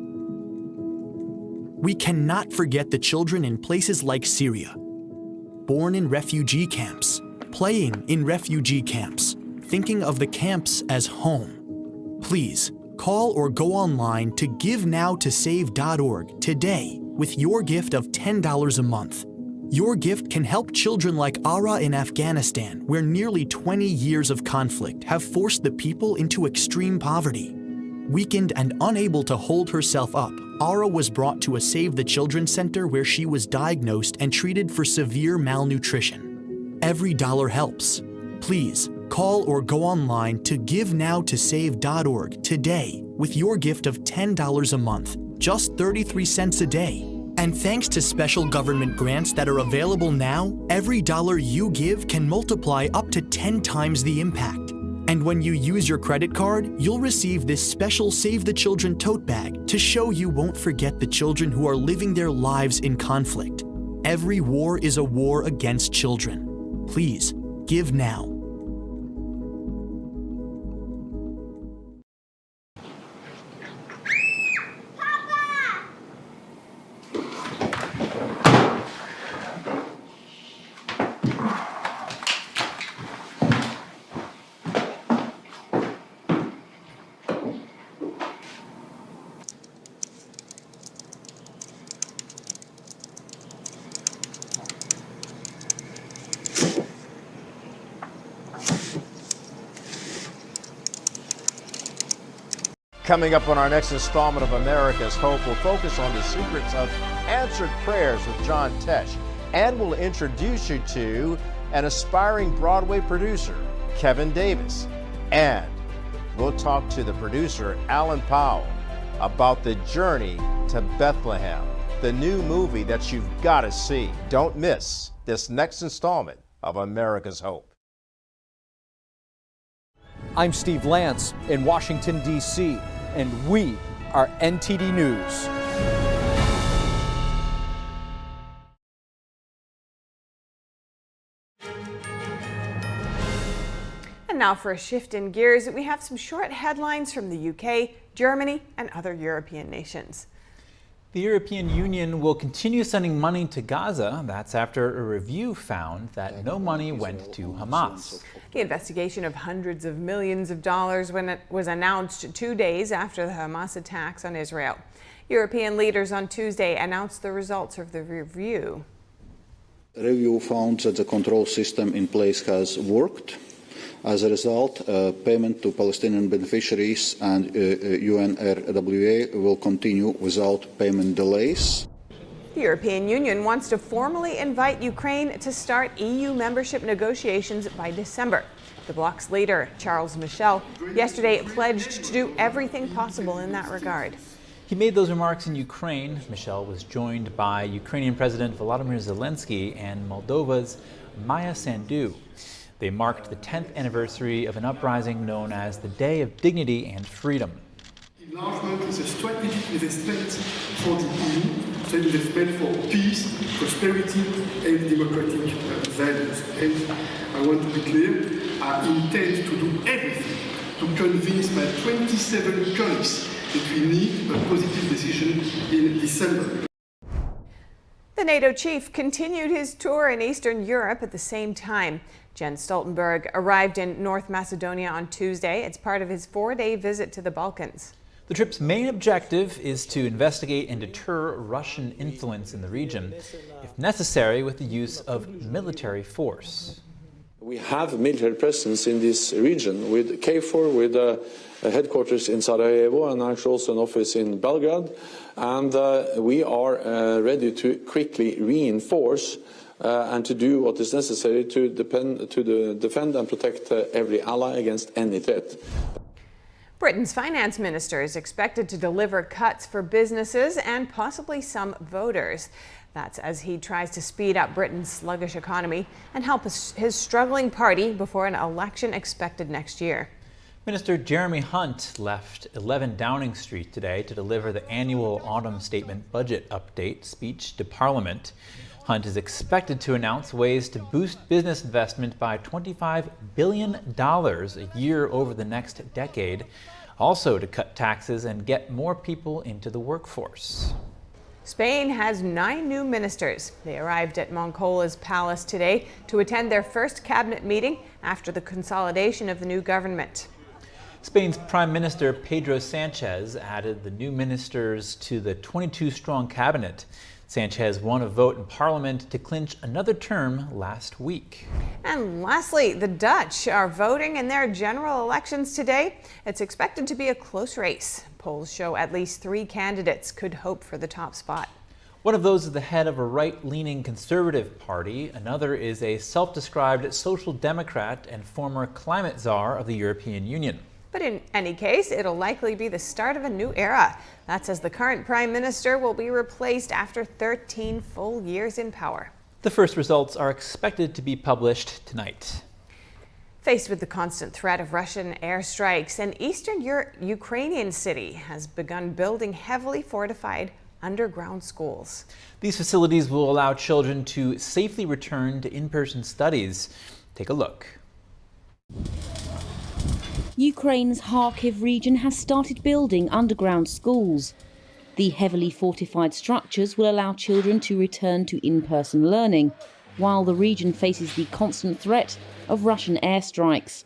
We cannot forget the children in places like Syria, born in refugee camps, playing in refugee camps, thinking of the camps as home. Please call or go online to GiveNowToSave.org today with your gift of $10 a month. Your gift can help children like Ara in Afghanistan, where nearly 20 years of conflict have forced the people into extreme poverty. Weakened and unable to hold herself up, Ara was brought to a Save the Children center where she was diagnosed and treated for severe malnutrition. Every dollar helps. Please call or go online to GiveNowToSave.org today with your gift of $10 a month, just 33 cents a day. And thanks to special government grants that are available now, every dollar you give can multiply up to 10 times the impact. And when you use your credit card, you'll receive this special Save the Children tote bag to show you won't forget the children who are living their lives in conflict. Every war is a war against children. Please, give now. Coming up on our next installment of America's Hope, we'll focus on the secrets of answered prayers with John Tesh, and we'll introduce you to an aspiring Broadway producer, Kevin Davis, and we'll talk to the producer, Alan Powell, about The Journey to Bethlehem, the new movie that you've got to see. Don't miss this next installment of America's Hope. I'm Steve Lance in Washington, D.C., and we are NTD News. And now for a shift in gears, we have some short headlines from the UK, Germany, and other European nations. The European Union will continue sending money to Gaza. That's after a review found that no money went to Hamas. The investigation of hundreds of millions of dollars when it was announced 2 days after the Hamas attacks on Israel. European leaders on Tuesday announced the results of the review. The review found that the control system in place has worked. As a result, payment to Palestinian beneficiaries and UNRWA will continue without payment delays. The European Union wants to formally invite Ukraine to start EU membership negotiations by December. The bloc's leader, Charles Michel, yesterday pledged to do everything possible in that regard. He made those remarks in Ukraine. Michel was joined by Ukrainian President Volodymyr Zelensky and Moldova's Maya Sandu. They marked the 10th anniversary of an uprising known as the Day of Dignity and Freedom. Enlargement is a strategic investment for the EU, it's an investment for peace, prosperity and democratic values. And I want to be clear, I intend to do everything to convince my 27 colleagues that we need a positive decision in December. The NATO chief continued his tour in Eastern Europe at the same time. Jens Stoltenberg arrived in North Macedonia on Tuesday. It's part of his 4-day visit to the Balkans. The trip's main objective is to investigate and deter Russian influence in the region, if necessary, with the use of military force. We have military presence in this region with KFOR, with headquarters in Sarajevo and actually also an office in Belgrade. And we are ready to quickly reinforce and to do what is necessary to defend and protect every ally against any threat. Britain's finance minister is expected to deliver cuts for businesses and possibly some voters. That's as he tries to speed up Britain's sluggish economy and help his struggling party before an election expected next year. Minister Jeremy Hunt left 11 Downing Street today to deliver the annual autumn statement budget update speech to Parliament. Hunt is expected to announce ways to boost business investment by $25 billion a year over the next decade, also to cut taxes and get more people into the workforce. Spain has 9 new ministers. They arrived at Moncloa's palace today to attend their first cabinet meeting after the consolidation of the new government. Spain's Prime Minister Pedro Sanchez added the new ministers to the 22-strong cabinet. Sanchez won a vote in Parliament to clinch another term last week. And lastly, the Dutch are voting in their general elections today. It's expected to be a close race. Polls show at least 3 candidates could hope for the top spot. One of those is the head of a right-leaning conservative party. Another is a self-described social democrat and former climate czar of the European Union. But in any case, it'll likely be the start of a new era. That's as the current prime minister will be replaced after 13 full years in power. The first results are expected to be published tonight. Faced with the constant threat of Russian airstrikes, an eastern Ukrainian city has begun building heavily fortified underground schools. These facilities will allow children to safely return to in-person studies. Take a look. Ukraine's Kharkiv region has started building underground schools. The heavily fortified structures will allow children to return to in-person learning, while the region faces the constant threat of Russian airstrikes.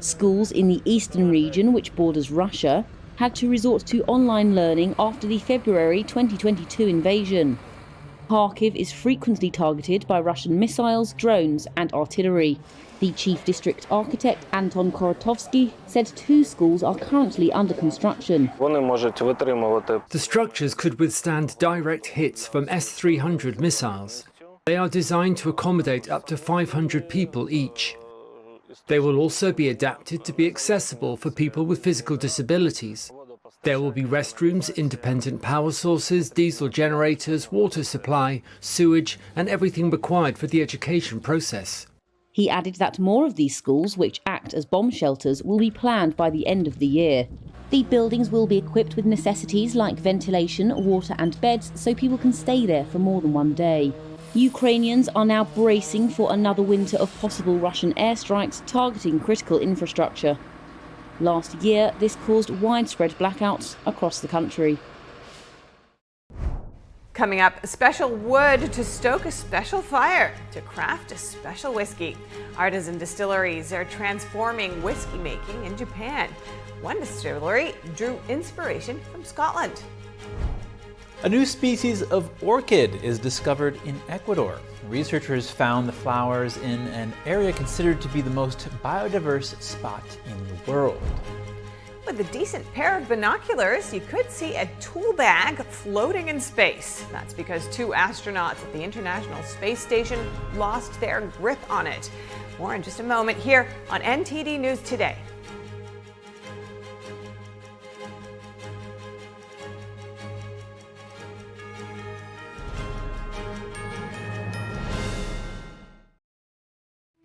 Schools in the eastern region, which borders Russia, had to resort to online learning after the February 2022 invasion. Kharkiv is frequently targeted by Russian missiles, drones and artillery. The chief district architect, Anton Korotovsky, said 2 schools are currently under construction. The structures could withstand direct hits from S-300 missiles. They are designed to accommodate up to 500 people each. They will also be adapted to be accessible for people with physical disabilities. There will be restrooms, independent power sources, diesel generators, water supply, sewage, and everything required for the education process. He added that more of these schools, which act as bomb shelters, will be planned by the end of the year. The buildings will be equipped with necessities like ventilation, water and beds, so people can stay there for more than one day. Ukrainians are now bracing for another winter of possible Russian airstrikes targeting critical infrastructure. Last year, this caused widespread blackouts across the country. Coming up, special wood to stoke a special fire to craft a special whiskey. Artisan distilleries are transforming whiskey making in Japan. One distillery drew inspiration from Scotland. A new species of orchid is discovered in Ecuador. Researchers found the flowers in an area considered to be the most biodiverse spot in the world. With a decent pair of binoculars, you could see a tool bag floating in space. That's because 2 astronauts at the International Space Station lost their grip on it. More in just a moment here on NTD News Today.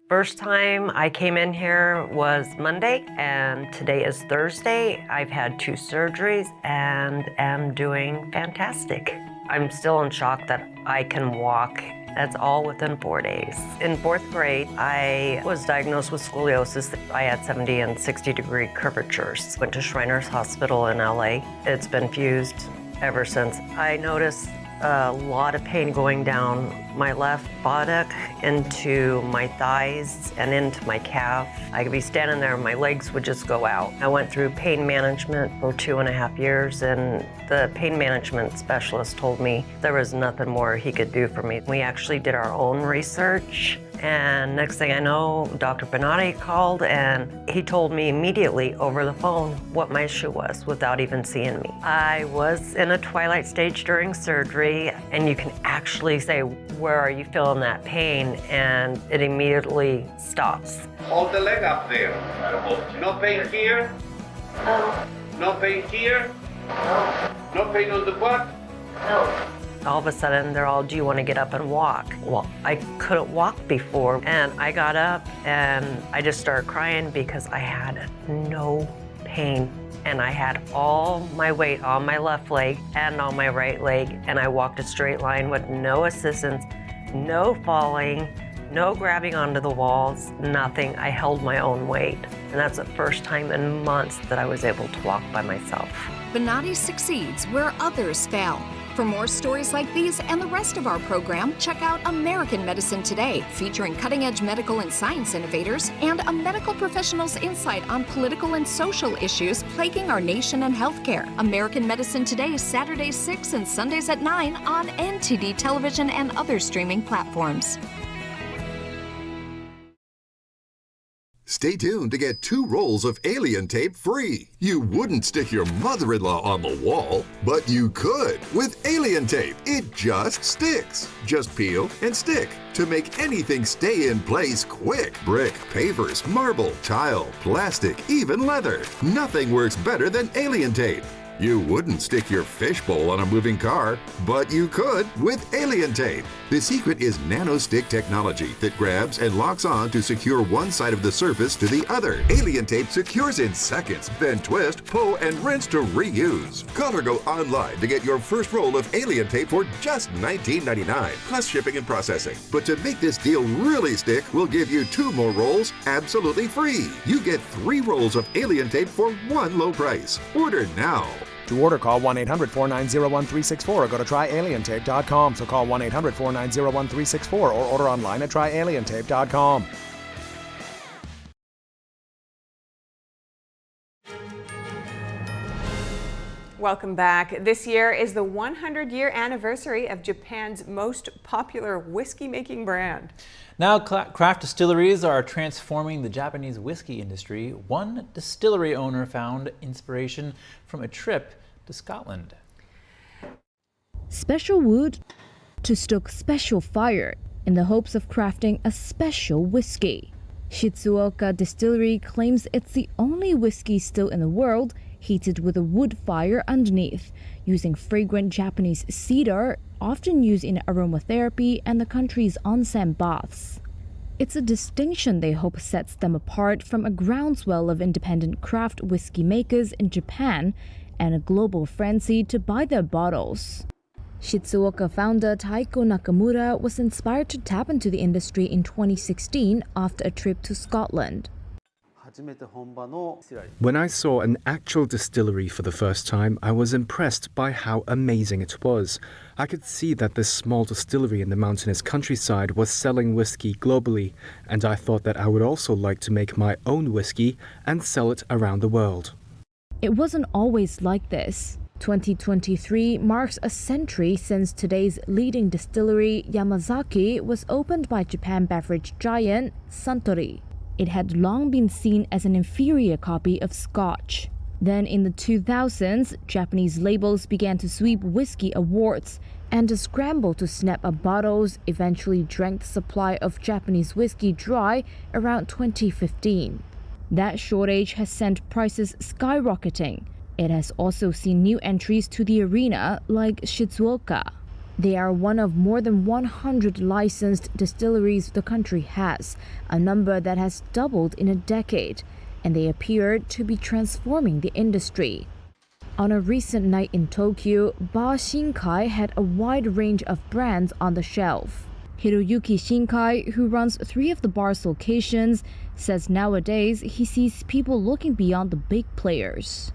First time I came in here was Monday, and today is Thursday. I've had 2 surgeries and am doing fantastic. I'm still in shock that I can walk. That's all within 4 days. In 4th grade, I was diagnosed with scoliosis. I had 70 and 60-degree curvatures. Went to Shriners Hospital in LA. It's been fused ever since. I noticed a lot of pain going down my left buttock into my thighs and into my calf. I could be standing there and my legs would just go out. I went through pain management for 2.5 years, and the pain management specialist told me there was nothing more he could do for me. We actually did our own research, and next thing I know, Dr. Benatti called and he told me immediately over the phone what my issue was without even seeing me. I was in a twilight stage during surgery, and you can actually say, where are you feeling that pain? And it immediately stops. Hold the leg up there. No pain here? No. No pain here? No. No pain on the butt? No. All of a sudden, they're all, do you want to get up and walk? Well, I couldn't walk before, and I got up and I just started crying because I had no pain. And I had all my weight on my left leg and on my right leg, and I walked a straight line with no assistance, no falling, no grabbing onto the walls, nothing. I held my own weight. And that's the first time in months that I was able to walk by myself. Benatti succeeds where others fail. For more stories like these and the rest of our program, check out American Medicine Today, featuring cutting-edge medical and science innovators and a medical professional's insight on political and social issues plaguing our nation and healthcare. American Medicine Today is Saturdays 6 and Sundays at 9 on NTD Television and other streaming platforms. Stay tuned to get 2 rolls of alien tape free. You wouldn't stick your mother-in-law on the wall, but you could with alien tape. It just sticks. Just peel and stick to make anything stay in place quick. Brick, pavers, marble, tile, plastic, even leather. Nothing works better than alien tape. You wouldn't stick your fishbowl on a moving car, but you could with alien tape. The secret is nano-stick technology that grabs and locks on to secure one side of the surface to the other. Alien tape secures in seconds, then twist, pull, and rinse to reuse. Call or go online to get your first roll of alien tape for just $19.99, plus shipping and processing. But to make this deal really stick, we'll give you 2 more rolls absolutely free. You get 3 rolls of alien tape for one low price. Order now. To order, call 1-800-490-1364 or go to tryalientape.com. So call 1-800-490-1364 or order online at tryalientape.com. Welcome back. This year is the 100-year anniversary of Japan's most popular whiskey-making brand. Now, craft distilleries are transforming the Japanese whiskey industry. One distillery owner found inspiration from a trip to Scotland. Special wood to stoke special fire in the hopes of crafting a special whiskey. Shizuoka Distillery claims it's the only whiskey still in the world heated with a wood fire underneath, using fragrant Japanese cedar, often used in aromatherapy and the country's onsen baths. It's a distinction they hope sets them apart from a groundswell of independent craft whiskey makers in Japan and a global frenzy to buy their bottles. Shizuoka founder Taiko Nakamura was inspired to tap into the industry in 2016 after a trip to Scotland. When I saw an actual distillery for the first time, I was impressed by how amazing it was. I could see that this small distillery in the mountainous countryside was selling whiskey globally, and I thought that I would also like to make my own whiskey and sell it around the world. It wasn't always like this. 2023 marks a century since today's leading distillery, Yamazaki, was opened by Japan beverage giant Suntory. It had long been seen as an inferior copy of Scotch. Then in the 2000s, Japanese labels began to sweep whiskey awards, and the scramble to snap up bottles eventually drank the supply of Japanese whiskey dry around 2015. That shortage has sent prices skyrocketing. It has also seen new entries to the arena like Shizuoka. They are one of more than 100 licensed distilleries the country has, a number that has doubled in a decade, and they appear to be transforming the industry. On a recent night in Tokyo, Bar Shinkai had a wide range of brands on the shelf. Hiroyuki Shinkai, who runs 3 of the bar's locations, says nowadays he sees people looking beyond the big players.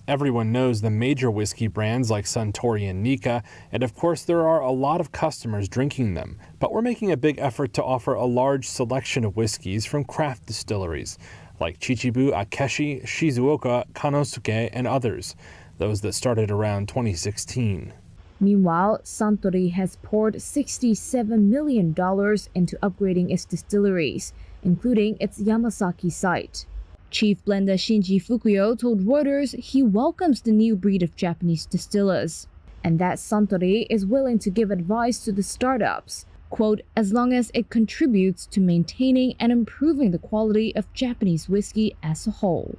Everyone knows the major whiskey brands like Suntory and Nikka, and of course there are a lot of customers drinking them. But we're making a big effort to offer a large selection of whiskeys from craft distilleries, like Chichibu, Akeshi, Shizuoka, Kanosuke, and others, those that started around 2016. Meanwhile, Suntory has poured $67 million into upgrading its distilleries, including its Yamazaki site. Chief blender Shinji Fukuyo told Reuters he welcomes the new breed of Japanese distillers, and that Suntory is willing to give advice to the startups, quote, as long as it contributes to maintaining and improving the quality of Japanese whiskey as a whole.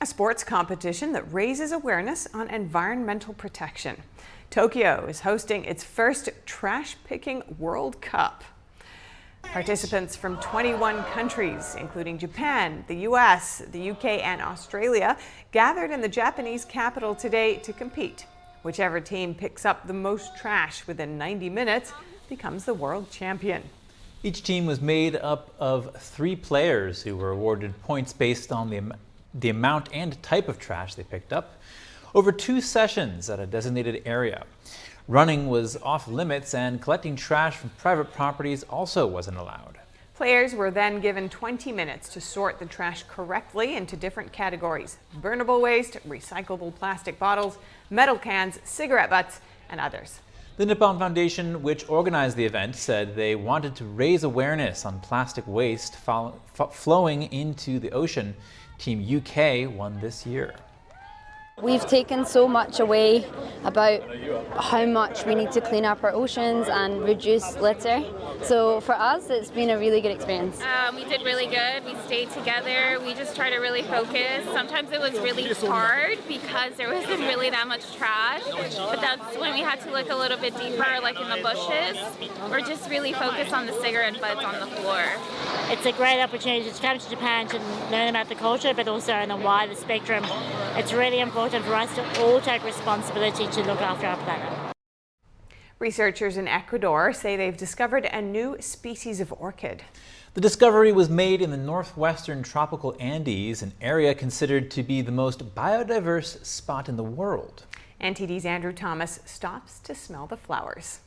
A sports competition that raises awareness on environmental protection. Tokyo is hosting its first trash-picking World Cup. Participants from 21 countries, including Japan, the US, the UK, and Australia, gathered in the Japanese capital today to compete. Whichever team picks up the most trash within 90 minutes becomes the world champion. Each team was made up of 3 players who were awarded points based on the amount and type of trash they picked up over 2 sessions at a designated area. Running was off limits, and collecting trash from private properties also wasn't allowed. Players were then given 20 minutes to sort the trash correctly into different categories: burnable waste, recyclable plastic bottles, metal cans, cigarette butts, and others. The Nippon Foundation, which organized the event, said they wanted to raise awareness on plastic waste flowing into the ocean. Team UK won this year. We've taken so much away about how much we need to clean up our oceans and reduce litter. So for us, it's been a really good experience. We did really good. We stayed together. We just tried to really focus. Sometimes it was really hard because there wasn't really that much trash, but that's when we had to look a little bit deeper, like in the bushes, or just really focus on the cigarette butts on the floor. It's a great opportunity to come to Japan to learn about the culture, but also in a wider spectrum. It's really important for us to all take responsibility to look after our planet. Researchers in Ecuador say they've discovered a new species of orchid. The discovery was made in the northwestern tropical Andes, an area considered to be the most biodiverse spot in the world. NTD's Andrew Thomas stops to smell the flowers.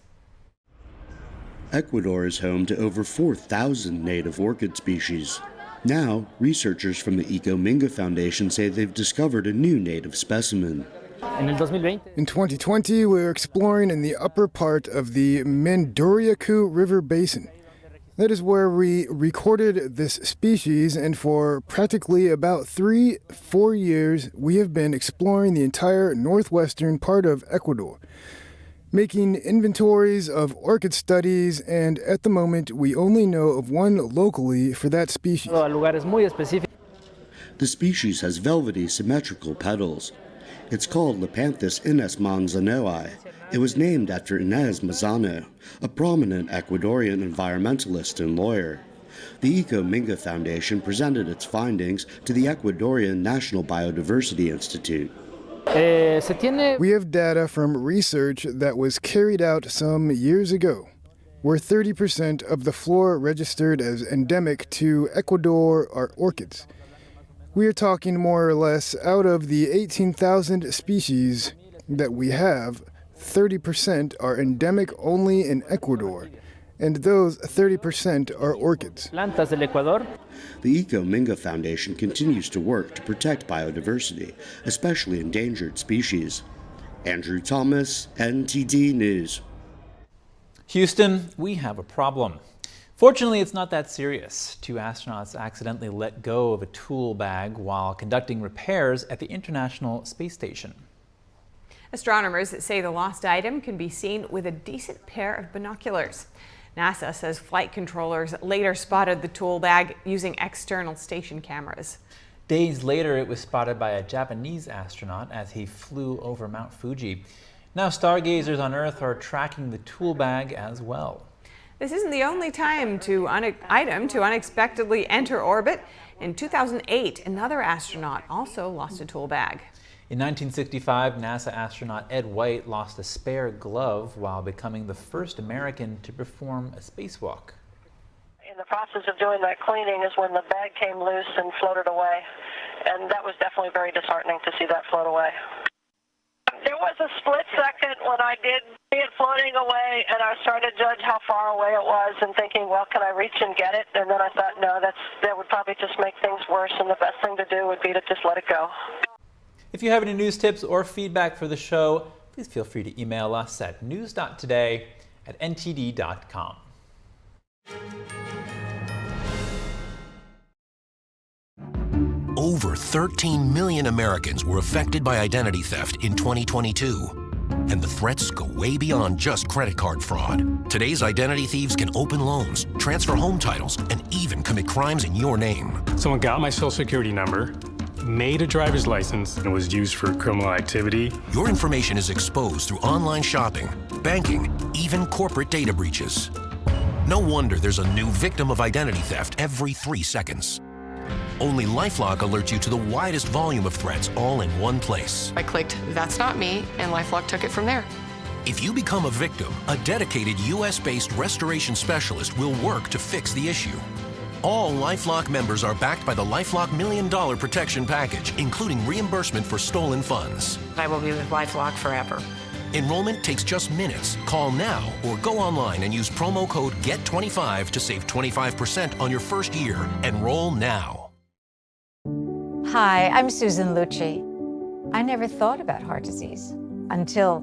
Ecuador is home to over 4,000 native orchid species. Now, researchers from the Eco-Minga Foundation say they've discovered a new native specimen. In 2020, we're exploring in the upper part of the Manduriacu River Basin. That is where we recorded this species, and for practically about 3-4 years, we have been exploring the entire northwestern part of Ecuador, making inventories of orchid studies, and at the moment, we only know of one locally for that species. The species has velvety, symmetrical petals. It's called Lepanthus Inés Manzanoi. It was named after Inés Manzano, a prominent Ecuadorian environmentalist and lawyer. The Eco-Minga Foundation presented its findings to the Ecuadorian National Biodiversity Institute. We have data from research that was carried out some years ago. where 30% of the flora registered as endemic to Ecuador are orchids. We are talking more or less out of the 18,000 species that we have, 30% are endemic only in Ecuador, and those 30% are orchids. The Eco Minga Foundation continues to work to protect biodiversity, especially endangered species. Andrew Thomas, NTD News. Houston, we have a problem. Fortunately, it's not that serious. 2 astronauts accidentally let go of a tool bag while conducting repairs at the International Space Station. Astronomers say the lost item can be seen with a decent pair of binoculars. NASA says flight controllers later spotted the tool bag using external station cameras. Days later, it was spotted by a Japanese astronaut as he flew over Mount Fuji. Now stargazers on Earth are tracking the tool bag as well. This isn't the only item to unexpectedly enter orbit. In 2008, another astronaut also lost a tool bag. In 1965, NASA astronaut Ed White lost a spare glove while becoming the first American to perform a spacewalk. In the process of doing that cleaning is when the bag came loose and floated away, and that was definitely very disheartening to see that float away. There was a split second when I did see it floating away, and I started to judge how far away it was and thinking, well, can I reach and get it? And then I thought, no, that would probably just make things worse, and the best thing to do would be to just let it go. If you have any news tips or feedback for the show, please feel free to email us at news.today@ntd.com. Over 13 million Americans were affected by identity theft in 2022. And the threats go way beyond just credit card fraud. Today's identity thieves can open loans, transfer home titles, and even commit crimes in your name. Someone got my social security number, made a driver's license, and was used for criminal activity. Your information is exposed through online shopping, banking, even corporate data breaches. No wonder there's a new victim of identity theft every 3 seconds. Only LifeLock alerts you to the widest volume of threats all in one place. I clicked, "That's not me," and LifeLock took it from there. If you become a victim, a dedicated US-based restoration specialist will work to fix the issue. All LifeLock members are backed by the LifeLock $1 Million Protection Package, including reimbursement for stolen funds. I will be with LifeLock forever. Enrollment takes just minutes. Call now or go online and use promo code GET25 to save 25% on your first year. Enroll now. Hi, I'm Susan Lucci. I never thought about heart disease until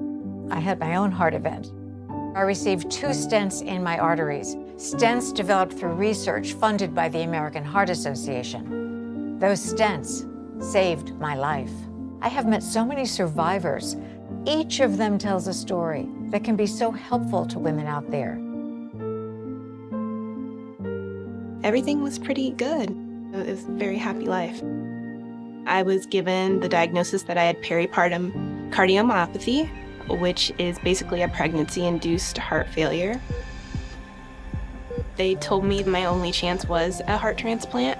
I had my own heart event. I received 2 stents in my arteries, stents developed through research funded by the American Heart Association. Those stents saved my life. I have met so many survivors. Each of them tells a story that can be so helpful to women out there. Everything was pretty good. It was a very happy life. I was given the diagnosis that I had peripartum cardiomyopathy, which is basically a pregnancy-induced heart failure. They told me my only chance was a heart transplant.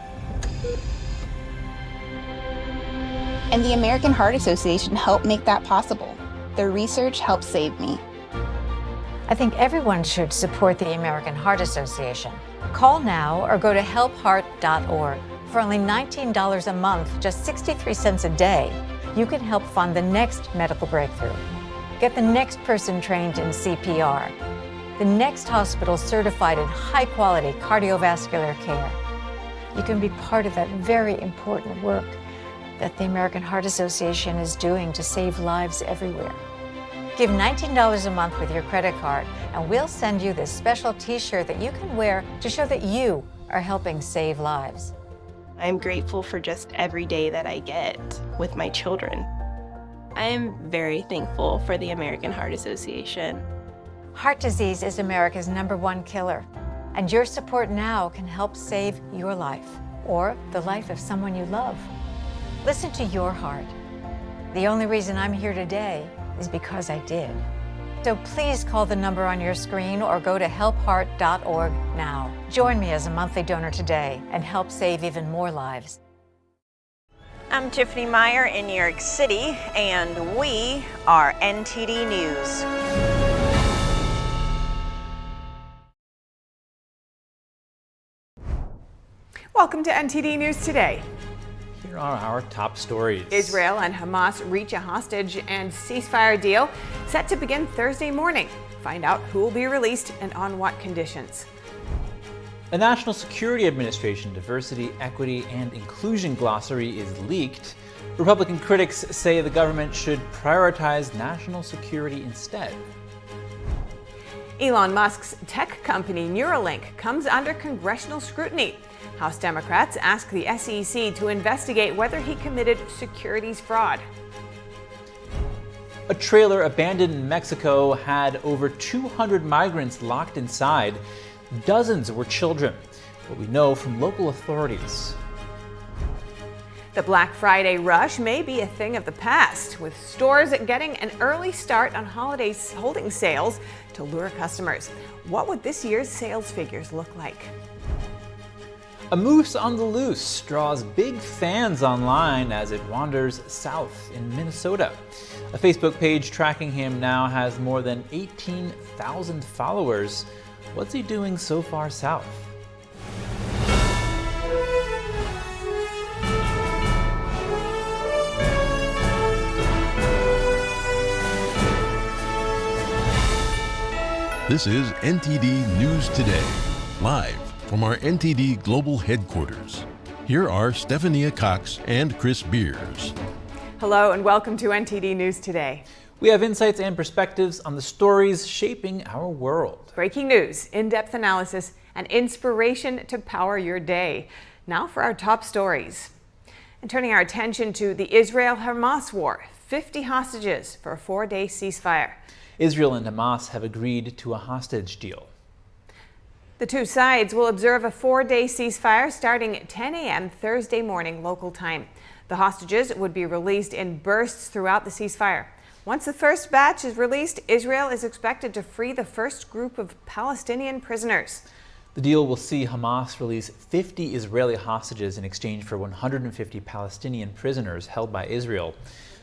And the American Heart Association helped make that possible. Their research helped save me. I think everyone should support the American Heart Association. Call now or go to helpheart.org. For only $19 a month, just 63 cents a day, you can help fund the next medical breakthrough. Get the next person trained in CPR, the next hospital certified in high-quality cardiovascular care. You can be part of that very important work that the American Heart Association is doing to save lives everywhere. Give $19 a month with your credit card, and we'll send you this special t-shirt that you can wear to show that you are helping save lives. I'm grateful for just every day that I get with my children. I am very thankful for the American Heart Association. Heart disease is America's #1 killer, and your support now can help save your life or the life of someone you love. Listen to your heart. The only reason I'm here today is because I did. So please call the number on your screen or go to helpheart.org now. Join me as a monthly donor today and help save even more lives. I'm Tiffany Meyer in New York City, and we are NTD News. Welcome to NTD News Today. Here are our top stories. Israel and Hamas reach a hostage and ceasefire deal set to begin Thursday morning. Find out who will be released and on what conditions. The National Security Administration Diversity, Equity, and Inclusion Glossary is leaked. Republican critics say the government should prioritize national security instead. Elon Musk's tech company Neuralink comes under congressional scrutiny. House Democrats ask the SEC to investigate whether he committed securities fraud. A trailer abandoned in Mexico had over 200 migrants locked inside. Dozens were children, what we know from local authorities. The Black Friday rush may be a thing of the past, with stores getting an early start on holiday holding sales to lure customers. What would this year's sales figures look like? A moose on the loose draws big fans online as it wanders south in Minnesota. A Facebook page tracking him now has more than 18,000 followers. What's he doing so far south? This is NTD News Today, live from our NTD Global Headquarters. Here are Stephania Cox and Chris Beers. Hello and welcome to NTD News Today. We have insights and perspectives on the stories shaping our world. Breaking news, in-depth analysis, and inspiration to power your day. Now for our top stories. And turning our attention to the Israel-Hamas war, 50 hostages for a 4-day ceasefire. Israel and Hamas have agreed to a hostage deal. The two sides will observe a 4-day ceasefire starting at 10 a.m. Thursday morning local time. The hostages would be released in bursts throughout the ceasefire. Once the first batch is released, Israel is expected to free the first group of Palestinian prisoners. The deal will see Hamas release 50 Israeli hostages in exchange for 150 Palestinian prisoners held by Israel.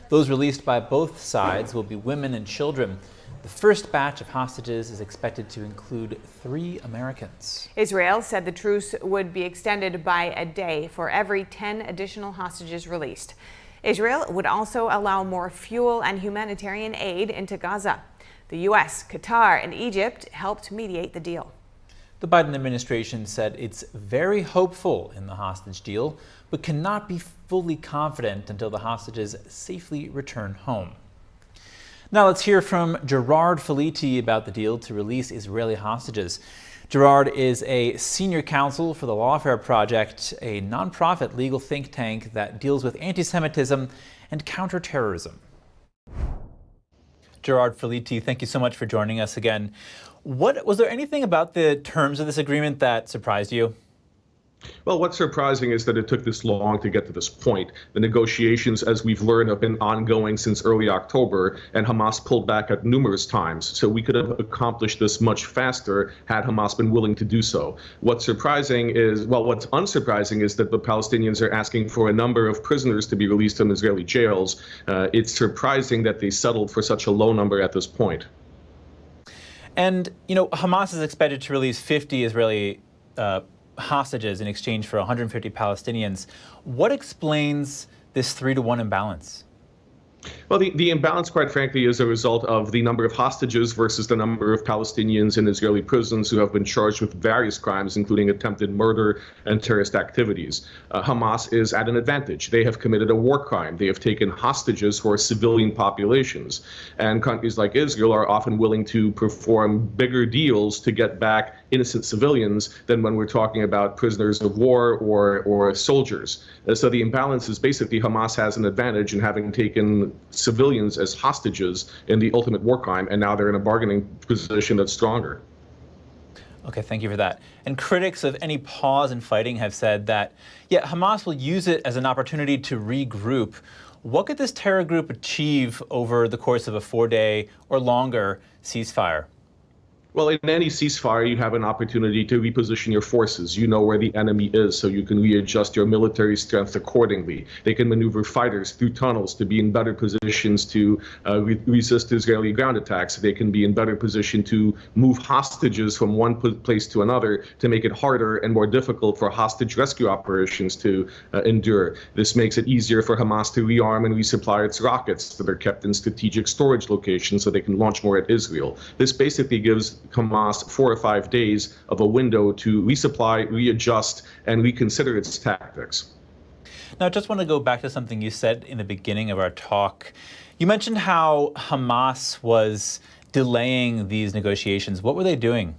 Those released by both sides will be women and children. The first batch of hostages is expected to include 3 Americans. Israel said the truce would be extended by a day for every 10 additional hostages released. Israel would also allow more fuel and humanitarian aid into Gaza. The U.S., Qatar, and Egypt helped mediate the deal. The Biden administration said it's very hopeful in the hostage deal, but cannot be fully confident until the hostages safely return home. Now let's hear from Gerard Felitti about the deal to release Israeli hostages. Gerard is a senior counsel for the Lawfare Project, a nonprofit legal think tank that deals with anti-Semitism and counterterrorism. Gerard Felitti, thank you so much for joining us again. Was there anything about the terms of this agreement that surprised you? Well, what's surprising is that it took this long to get to this point. The negotiations, as we've learned, have been ongoing since early October, and Hamas pulled back at numerous times. So we could have accomplished this much faster had Hamas been willing to do so. What's unsurprising is that the Palestinians are asking for a number of prisoners to be released from Israeli jails. It's surprising that they settled for such a low number at this point. And, Hamas is expected to release 50 Israeli hostages in exchange for 150 Palestinians. What explains this 3-to-1 imbalance? Well, the imbalance, quite frankly, is a result of the number of hostages versus the number of Palestinians in Israeli prisons who have been charged with various crimes, including attempted murder and terrorist activities. Hamas is at an advantage. They have committed a war crime. They have taken hostages for civilian populations. And countries like Israel are often willing to perform bigger deals to get back innocent civilians than when we're talking about prisoners of war or soldiers. So the imbalance is basically Hamas has an advantage in having taken civilians as hostages in the ultimate war crime, and now they're in a bargaining position that's stronger. Okay, thank you for that. And critics of any pause in fighting have said that, Hamas will use it as an opportunity to regroup. What could this terror group achieve over the course of a 4-day or longer ceasefire? Well, in any ceasefire, you have an opportunity to reposition your forces. You know where the enemy is, so you can readjust your military strength accordingly. They can maneuver fighters through tunnels to be in better positions to resist Israeli ground attacks. They can be in better position to move hostages from one place to another to make it harder and more difficult for hostage rescue operations to endure. This makes it easier for Hamas to rearm and resupply its rockets that are kept in strategic storage locations so they can launch more at Israel. This basically gives Hamas 4 or 5 days of a window to resupply, readjust, and reconsider its tactics. Now, I just want to go back to something you said in the beginning of our talk. You mentioned how Hamas was delaying these negotiations. What were they doing?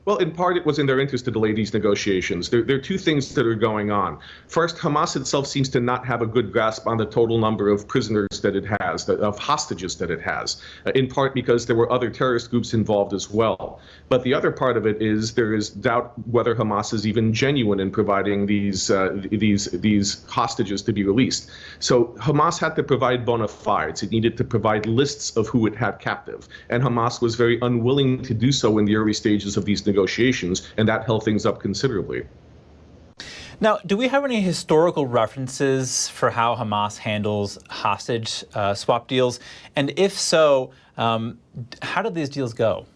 Well, in part, it was in their interest to delay these negotiations. There are two things that are going on. First, Hamas itself seems to not have a good grasp on the total number of prisoners that it has, of hostages that it has, in part because there were other terrorist groups involved as well. But the other part of it is there is doubt whether Hamas is even genuine in providing these hostages to be released. So Hamas had to provide bona fides. It needed to provide lists of who it had captive. And Hamas was very unwilling to do so in the early stages of these negotiations, and that held things up considerably. Now, do we have any historical references for how Hamas handles hostage swap deals? And if so, how did these deals go?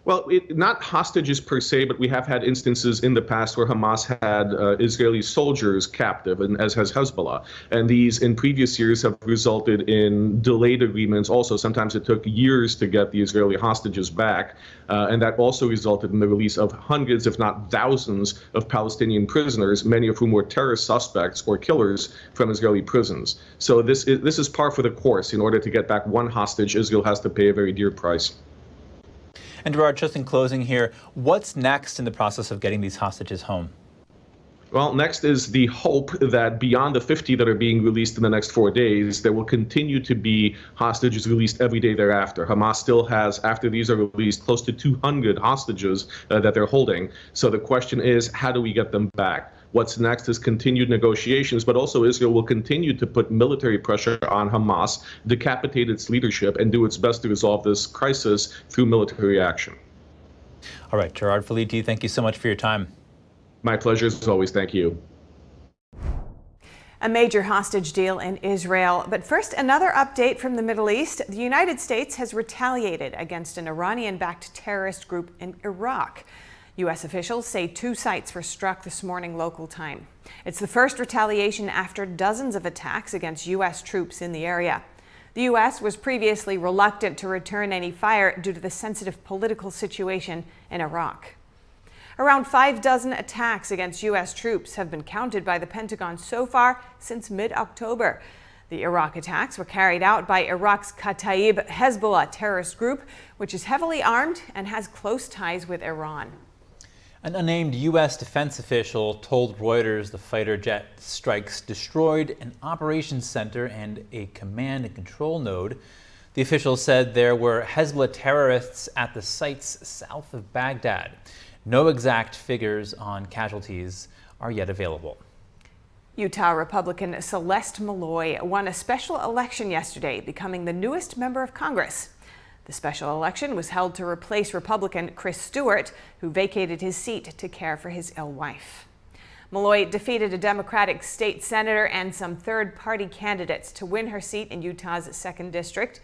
Well, not hostages per se, but we have had instances in the past where Hamas had Israeli soldiers captive, and as has Hezbollah. And these, in previous years, have resulted in delayed agreements. Also, sometimes it took years to get the Israeli hostages back. And that also resulted in the release of hundreds, if not thousands, of Palestinian prisoners, many of whom were terrorist suspects or killers from Israeli prisons. So this is par for the course. In order to get back one hostage, Israel has to pay a very dear price. And Gerard, just in closing here, what's next in the process of getting these hostages home? Well, next is the hope that beyond the 50 that are being released in the next 4 days, there will continue to be hostages released every day thereafter. Hamas still has, after these are released, close to 200 hostages that they're holding. So the question is, how do we get them back? What's next is continued negotiations, but also Israel will continue to put military pressure on Hamas, decapitate its leadership, and do its best to resolve this crisis through military action. All right, Gerard Felitti, thank you so much for your time. My pleasure as always. Thank you. A major hostage deal in Israel. But first, another update from the Middle East. The United States has retaliated against an Iranian-backed terrorist group in Iraq. U.S. officials say 2 sites were struck this morning local time. It's the first retaliation after dozens of attacks against U.S. troops in the area. The U.S. was previously reluctant to return any fire due to the sensitive political situation in Iraq. Around 6 attacks against U.S. troops have been counted by the Pentagon so far since mid-October. The Iraq attacks were carried out by Iraq's Kataib Hezbollah terrorist group, which is heavily armed and has close ties with Iran. An unnamed U.S. defense official told Reuters the fighter jet strikes destroyed an operations center and a command and control node. The official said there were Hezbollah terrorists at the sites south of Baghdad. No exact figures on casualties are yet available. Utah Republican Celeste Malloy won a special election yesterday, becoming the newest member of Congress. The special election was held to replace Republican Chris Stewart, who vacated his seat to care for his ill wife. Maloy defeated a Democratic state senator and some third-party candidates to win her seat in Utah's 2nd District.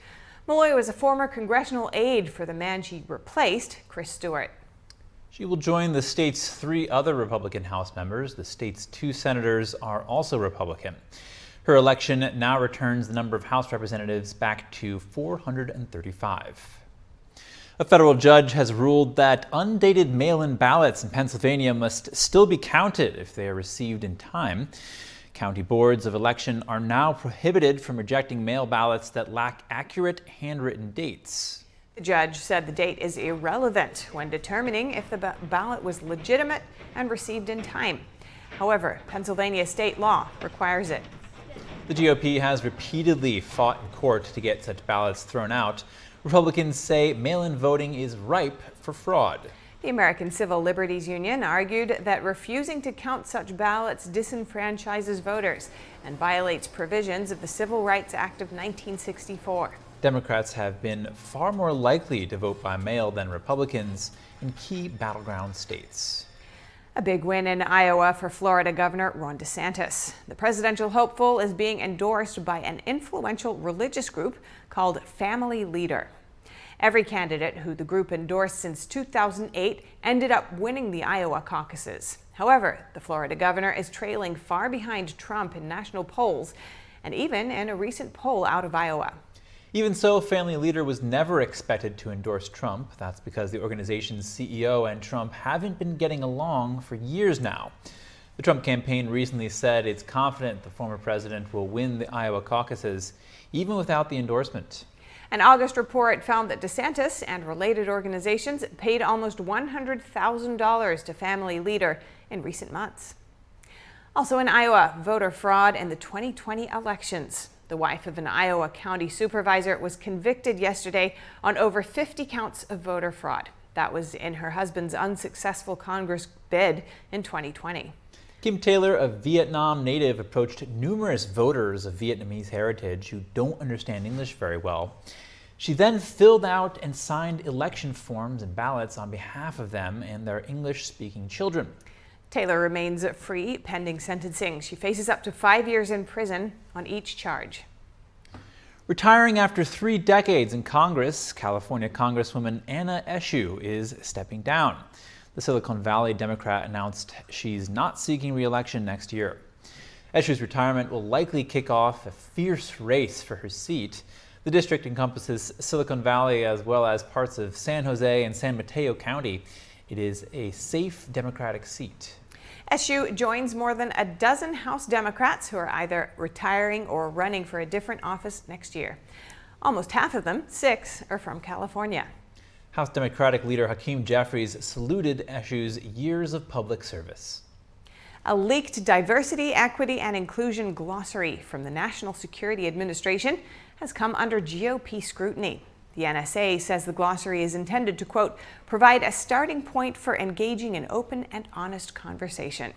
Maloy was a former congressional aide for the man she replaced, Chris Stewart. She will join the state's 3 other Republican House members. The state's 2 senators are also Republican. Her election now returns the number of House representatives back to 435. A federal judge has ruled that undated mail-in ballots in Pennsylvania must still be counted if they are received in time. County boards of election are now prohibited from rejecting mail ballots that lack accurate handwritten dates. The judge said the date is irrelevant when determining if the ballot was legitimate and received in time. However, Pennsylvania state law requires it. The GOP has repeatedly fought in court to get such ballots thrown out. Republicans say mail-in voting is ripe for fraud. The American Civil Liberties Union argued that refusing to count such ballots disenfranchises voters and violates provisions of the Civil Rights Act of 1964. Democrats have been far more likely to vote by mail than Republicans in key battleground states. A big win in Iowa for Florida Governor Ron DeSantis. The presidential hopeful is being endorsed by an influential religious group called Family Leader. Every candidate who the group endorsed since 2008 ended up winning the Iowa caucuses. However, the Florida governor is trailing far behind Trump in national polls and even in a recent poll out of Iowa. Even so, Family Leader was never expected to endorse Trump. That's because the organization's CEO and Trump haven't been getting along for years now. The Trump campaign recently said it's confident the former president will win the Iowa caucuses, even without the endorsement. An August report found that DeSantis and related organizations paid almost $100,000 to Family Leader in recent months. Also in Iowa, voter fraud in the 2020 elections. The wife of an Iowa county supervisor was convicted yesterday on over 50 counts of voter fraud. That was in her husband's unsuccessful Congress bid in 2020. Kim Taylor, a Vietnam native, approached numerous voters of Vietnamese heritage who don't understand English very well. She then filled out and signed election forms and ballots on behalf of them and their English-speaking children. Taylor remains free pending sentencing. She faces up to 5 years in prison on each charge. Retiring after 3 decades in Congress, California Congresswoman Anna Eshoo is stepping down. The Silicon Valley Democrat announced she's not seeking re-election next year. Eshoo's retirement will likely kick off a fierce race for her seat. The district encompasses Silicon Valley as well as parts of San Jose and San Mateo County. It is a safe Democratic seat. Eshoo joins more than a dozen House Democrats who are either retiring or running for a different office next year. Almost half of them, 6, are from California. House Democratic leader Hakeem Jeffries saluted Eshoo's years of public service. A leaked diversity, equity, and inclusion glossary from the National Security Administration has come under GOP scrutiny. The NSA says the glossary is intended to, quote, provide a starting point for engaging in open and honest conversation.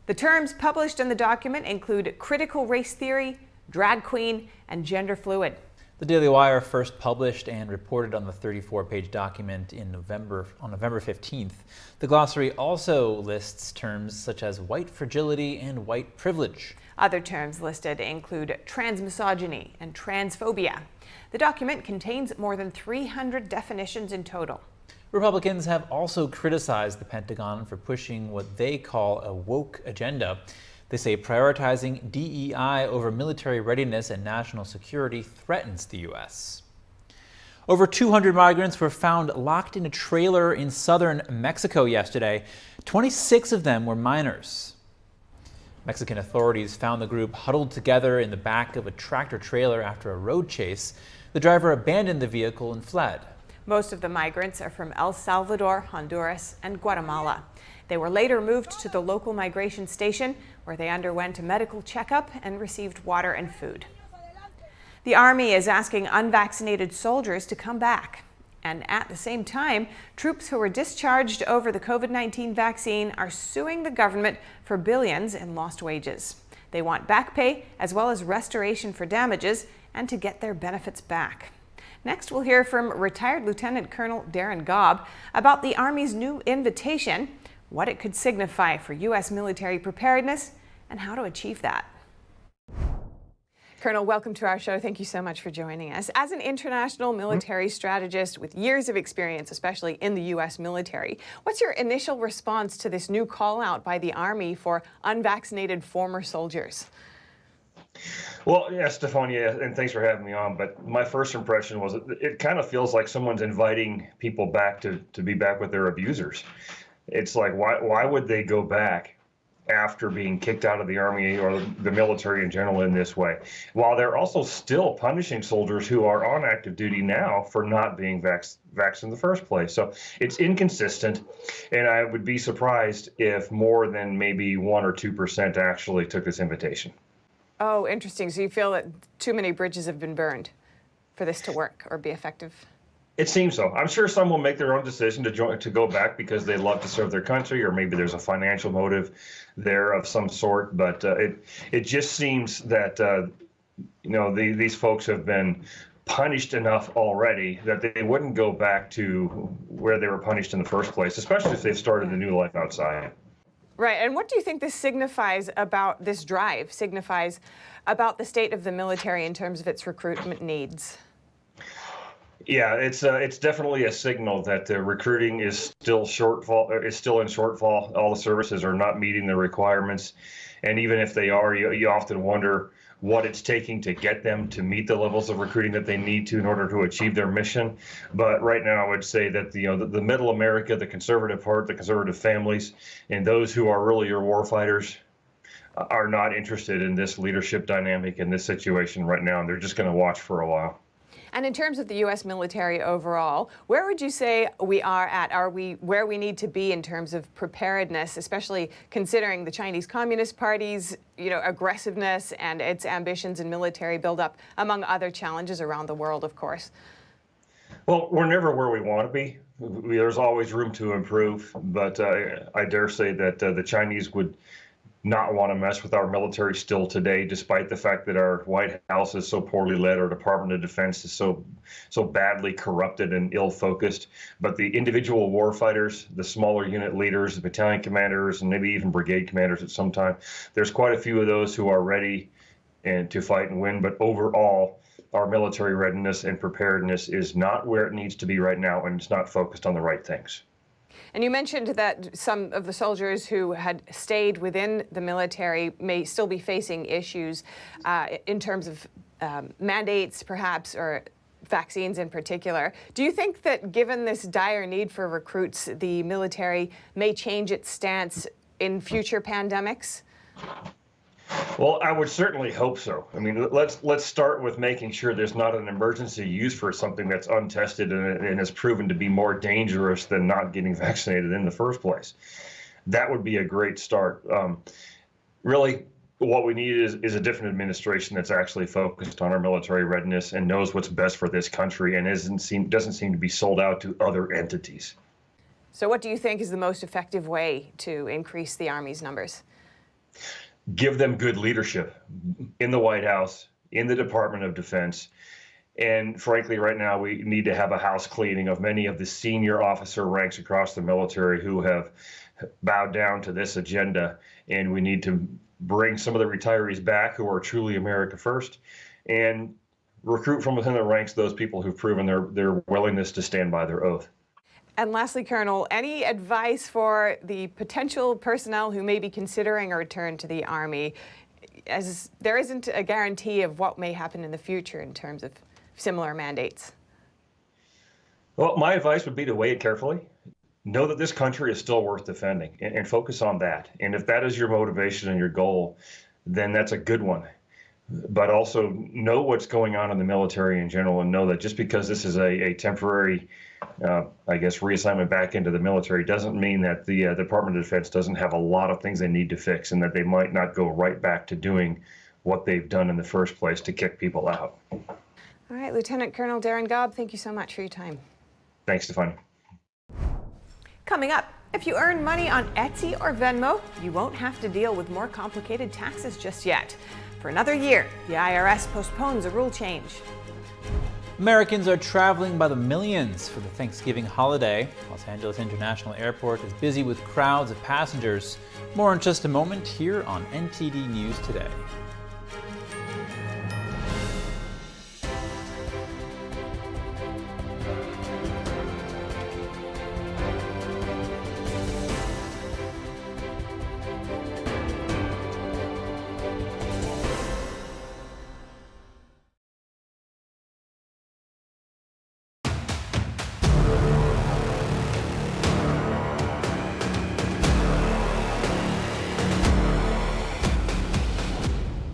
The terms published in the document include critical race theory, drag queen, and gender fluid. The Daily Wire first published and reported on the 34-page document on November 15th. The glossary also lists terms such as white fragility and white privilege. Other terms listed include transmisogyny and transphobia. The document contains more than 300 definitions in total. Republicans have also criticized the Pentagon for pushing what they call a woke agenda. They say prioritizing DEI over military readiness and national security threatens the U.S. Over 200 migrants were found locked in a trailer in southern Mexico yesterday. 26 of them were minors. Mexican authorities found the group huddled together in the back of a tractor trailer after a road chase. The driver abandoned the vehicle and fled. Most of the migrants are from El Salvador, Honduras, and Guatemala. They were later moved to the local migration station where they underwent a medical checkup and received water and food. The Army is asking unvaccinated soldiers to come back. And at the same time, troops who were discharged over the COVID-19 vaccine are suing the government for billions in lost wages. They want back pay as well as restoration for damages and to get their benefits back. Next, we'll hear from retired Lieutenant Colonel Darren Gobb about the Army's new invitation, what it could signify for U.S. military preparedness, and how to achieve that. Colonel, welcome to our show. Thank you so much for joining us. As an international military strategist with years of experience, especially in the U.S. military, what's your initial response to this new call out by the Army for unvaccinated former soldiers? Well, yeah, Stefania, and thanks for having me on. But my first impression was it kind of feels like someone's inviting people back to be back with their abusers. It's like, why would they go back after being kicked out of the Army or the military in general in this way, while they're also still punishing soldiers who are on active duty now for not being vaxxed in the first place. So it's inconsistent, and I would be surprised if more than maybe 1 or 2% actually took this invitation. Oh, interesting. So you feel that too many bridges have been burned for this to work or be effective? It seems so. I'm sure some will make their own decision to go back because they love to serve their country, or maybe there's a financial motive there of some sort. But it just seems that these folks have been punished enough already that they wouldn't go back to where they were punished in the first place, especially if they've started a new life outside. Right, and what do you think this signifies about this drive, signifies about the state of the military in terms of its recruitment needs? Yeah, it's definitely a signal that the recruiting is still in shortfall. All the services are not meeting the requirements, and even if they are, you often wonder what it's taking to get them to meet the levels of recruiting that they need to in order to achieve their mission. But right now, I would say that the middle America, the conservative part, the conservative families, and those who are really your war fighters are not interested in this leadership dynamic in this situation right now, and they're just going to watch for a while. And in terms of the U.S. military overall, where would you say we are at? Are we where we need to be in terms of preparedness, especially considering the Chinese Communist Party's, aggressiveness and its ambitions in military buildup, among other challenges around the world, of course? Well, we're never where we want to be. There's always room to improve, but I dare say that the Chinese would not want to mess with our military still today, despite the fact that our White House is so poorly led, our Department of Defense is so badly corrupted and ill-focused. But the individual warfighters, the smaller unit leaders, the battalion commanders, and maybe even brigade commanders at some time, there's quite a few of those who are ready to fight and win. But overall, our military readiness and preparedness is not where it needs to be right now, and it's not focused on the right things. And you mentioned that some of the soldiers who had stayed within the military may still be facing issues in terms of mandates, perhaps, or vaccines in particular. Do you think that given this dire need for recruits, the military may change its stance in future pandemics? Well, I would certainly hope so. I mean, let's start with making sure there's not an emergency use for something that's untested and has proven to be more dangerous than not getting vaccinated in the first place. That would be a great start. Really, what we need is a different administration that's actually focused on our military readiness and knows what's best for this country and doesn't seem to be sold out to other entities. So what do you think is the most effective way to increase the Army's numbers? Give them good leadership in the White House, in the Department of Defense. And frankly, right now, we need to have a house cleaning of many of the senior officer ranks across the military who have bowed down to this agenda. And we need to bring some of the retirees back who are truly America first and recruit from within the ranks those people who've proven their willingness to stand by their oath. And lastly, Colonel, any advice for the potential personnel who may be considering a return to the Army, as there isn't a guarantee of what may happen in the future in terms of similar mandates? Well, my advice would be to weigh it carefully. Know that this country is still worth defending and focus on that. And if that is your motivation and your goal, then that's a good one. But also know what's going on in the military in general and know that just because this is a temporary reassignment back into the military doesn't mean that the Department of Defense doesn't have a lot of things they need to fix and that they might not go right back to doing what they've done in the first place to kick people out. All right, Lieutenant Colonel Darren Gobb, thank you so much for your time. Thanks, Stephanie. Coming up, if you earn money on Etsy or Venmo, you won't have to deal with more complicated taxes just yet. For another year, the IRS postpones a rule change. Americans are traveling by the millions for the Thanksgiving holiday. Los Angeles International Airport is busy with crowds of passengers. More in just a moment here on NTD News Today.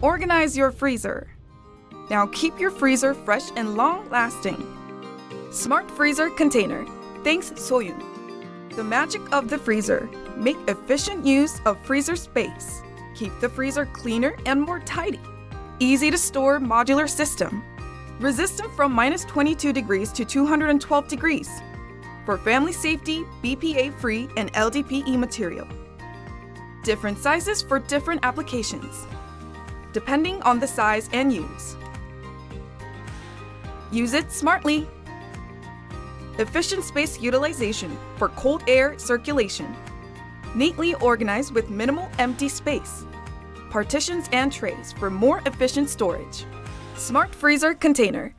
Organize your freezer. Now keep your freezer fresh and long-lasting. Smart Freezer Container. Thanks Soyun. The magic of the freezer. Make efficient use of freezer space. Keep the freezer cleaner and more tidy. Easy to store modular system. Resistant from -22 degrees to 212 degrees. For family safety, BPA-free and LDPE material. Different sizes for different applications, depending on the size and use. Use it smartly. Efficient space utilization for cold air circulation. Neatly organized with minimal empty space. Partitions and trays for more efficient storage. Smart freezer container.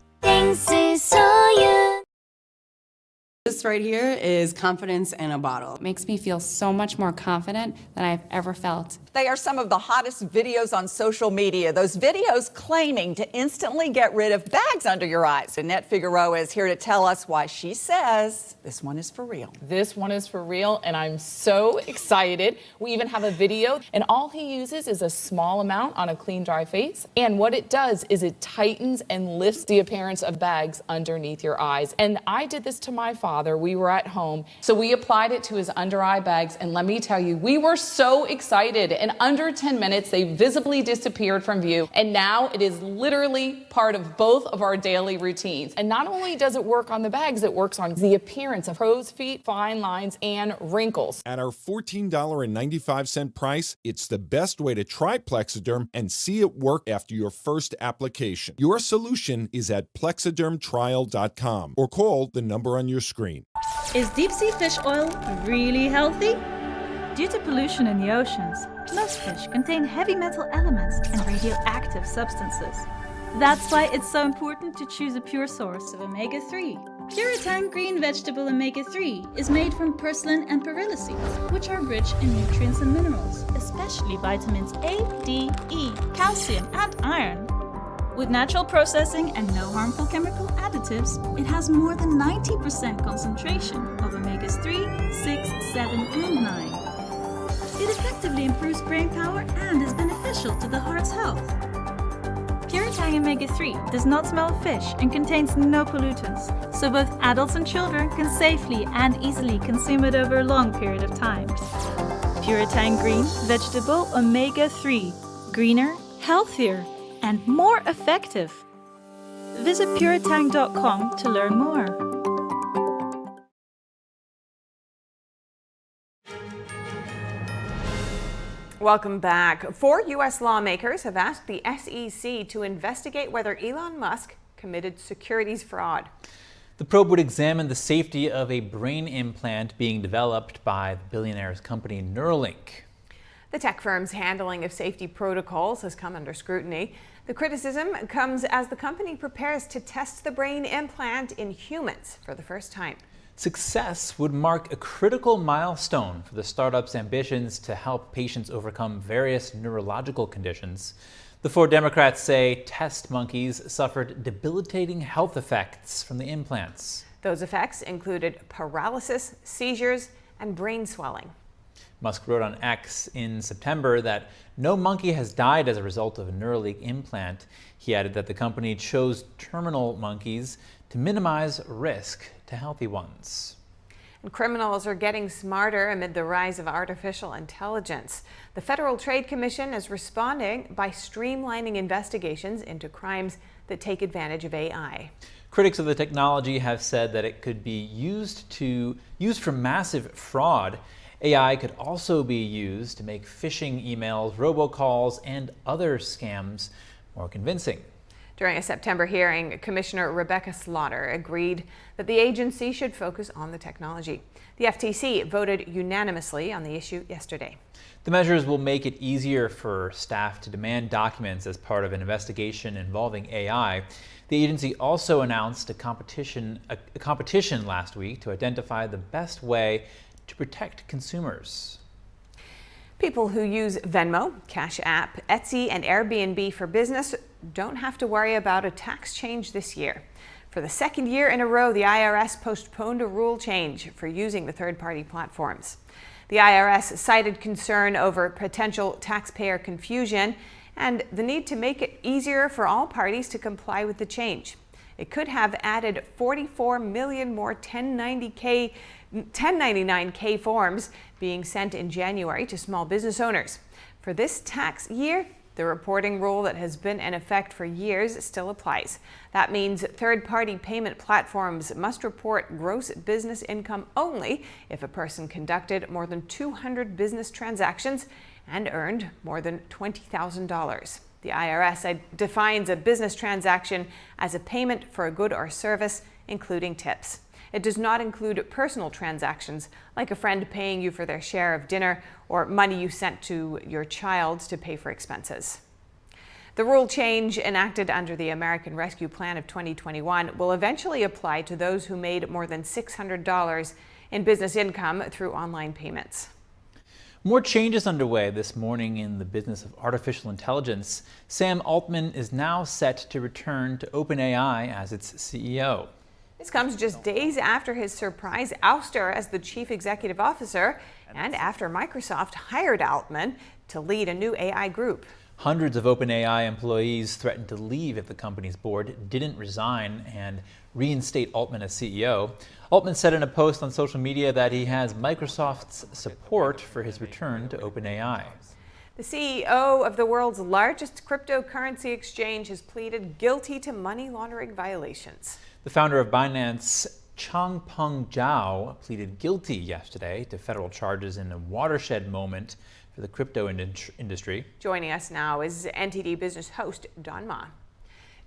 This right here is confidence in a bottle. It makes me feel so much more confident than I've ever felt. They are some of the hottest videos on social media. Those videos claiming to instantly get rid of bags under your eyes. Annette Figueroa is here to tell us why she says this one is for real. This one is for real, and I'm so excited. We even have a video, and all he uses is a small amount on a clean, dry face. And what it does is it tightens and lifts the appearance of bags underneath your eyes. And I did this to my father. We were at home, so we applied it to his under eye bags, and let me tell you, we were so excited. In under 10 minutes, they visibly disappeared from view, and now it is literally part of both of our daily routines. And not only does it work on the bags, it works on the appearance of crow's feet, fine lines, and wrinkles. At our $14.95 price, it's the best way to try Plexiderm and see it work after your first application. Your solution is at plexidermtrial.com or call the number on your screen. Is deep sea fish oil really healthy? Due to pollution in the oceans, most fish contain heavy metal elements and radioactive substances. That's why it's so important to choose a pure source of omega-3. Puritang green vegetable omega-3 is made from purslane and perilla seeds, which are rich in nutrients and minerals, especially vitamins A, D, E, calcium, and iron. With natural processing and no harmful chemical additives, it has more than 90% concentration of omegas 3, 6, 7, and 9. It effectively improves brain power and is beneficial to the heart's health. Puritang omega-3 does not smell of fish and contains no pollutants, so both adults and children can safely and easily consume it over a long period of time. Puritang green vegetable omega-3, greener, healthier, and more effective. Visit puritang.com to learn more. Welcome back. 4 U.S. lawmakers have asked the SEC to investigate whether Elon Musk committed securities fraud. The probe would examine the safety of a brain implant being developed by the billionaire's company Neuralink. The tech firm's handling of safety protocols has come under scrutiny. The criticism comes as the company prepares to test the brain implant in humans for the first time. Success would mark a critical milestone for the startup's ambitions to help patients overcome various neurological conditions. The 4 Democrats say test monkeys suffered debilitating health effects from the implants. Those effects included paralysis, seizures, and brain swelling. Musk wrote on X in September that no monkey has died as a result of a Neuralink implant. He added that the company chose terminal monkeys to minimize risk to healthy ones. And criminals are getting smarter amid the rise of artificial intelligence. The Federal Trade Commission is responding by streamlining investigations into crimes that take advantage of AI. Critics of the technology have said that it could be used for massive fraud. AI could also be used to make phishing emails, robocalls, and other scams more convincing. During a September hearing, Commissioner Rebecca Slaughter agreed that the agency should focus on the technology. The FTC voted unanimously on the issue yesterday. The measures will make it easier for staff to demand documents as part of an investigation involving AI. The agency also announced a competition last week to identify the best way to protect consumers. People who use Venmo, Cash App, Etsy, and Airbnb for business don't have to worry about a tax change this year. For the second year in a row, the IRS postponed a rule change for using the third-party platforms. The IRS cited concern over potential taxpayer confusion and the need to make it easier for all parties to comply with the change. It could have added 44 million more 1099-K forms being sent in January to small business owners. For this tax year, the reporting rule that has been in effect for years still applies. That means third-party payment platforms must report gross business income only if a person conducted more than 200 business transactions and earned more than $20,000. The IRS defines a business transaction as a payment for a good or service, including tips. It does not include personal transactions, like a friend paying you for their share of dinner or money you sent to your child to pay for expenses. The rule change enacted under the American Rescue Plan of 2021 will eventually apply to those who made more than $600 in business income through online payments. More changes underway this morning in the business of artificial intelligence. Sam Altman is now set to return to OpenAI as its CEO. This comes just days after his surprise ouster as the chief executive officer and after Microsoft hired Altman to lead a new AI group. Hundreds of OpenAI employees threatened to leave if the company's board didn't resign and reinstate Altman as CEO. Altman said in a post on social media that he has Microsoft's support for his return to OpenAI. The CEO of the world's largest cryptocurrency exchange has pleaded guilty to money laundering violations. The founder of Binance, Changpeng Zhao, pleaded guilty yesterday to federal charges in a watershed moment for the crypto industry. Joining us now is NTD Business host Don Ma.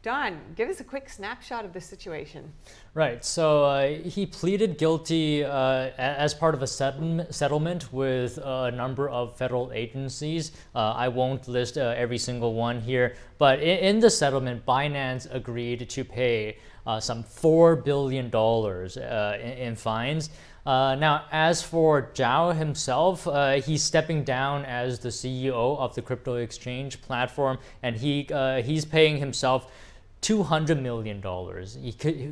Don, give us a quick snapshot of the situation. Right, so he pleaded guilty as part of a settlement with a number of federal agencies. I won't list every single one here, but in the settlement, Binance agreed to pay some $4 billion in fines. Now, as for Zhao himself, he's stepping down as the CEO of the crypto exchange platform, and he's paying himself $200 million.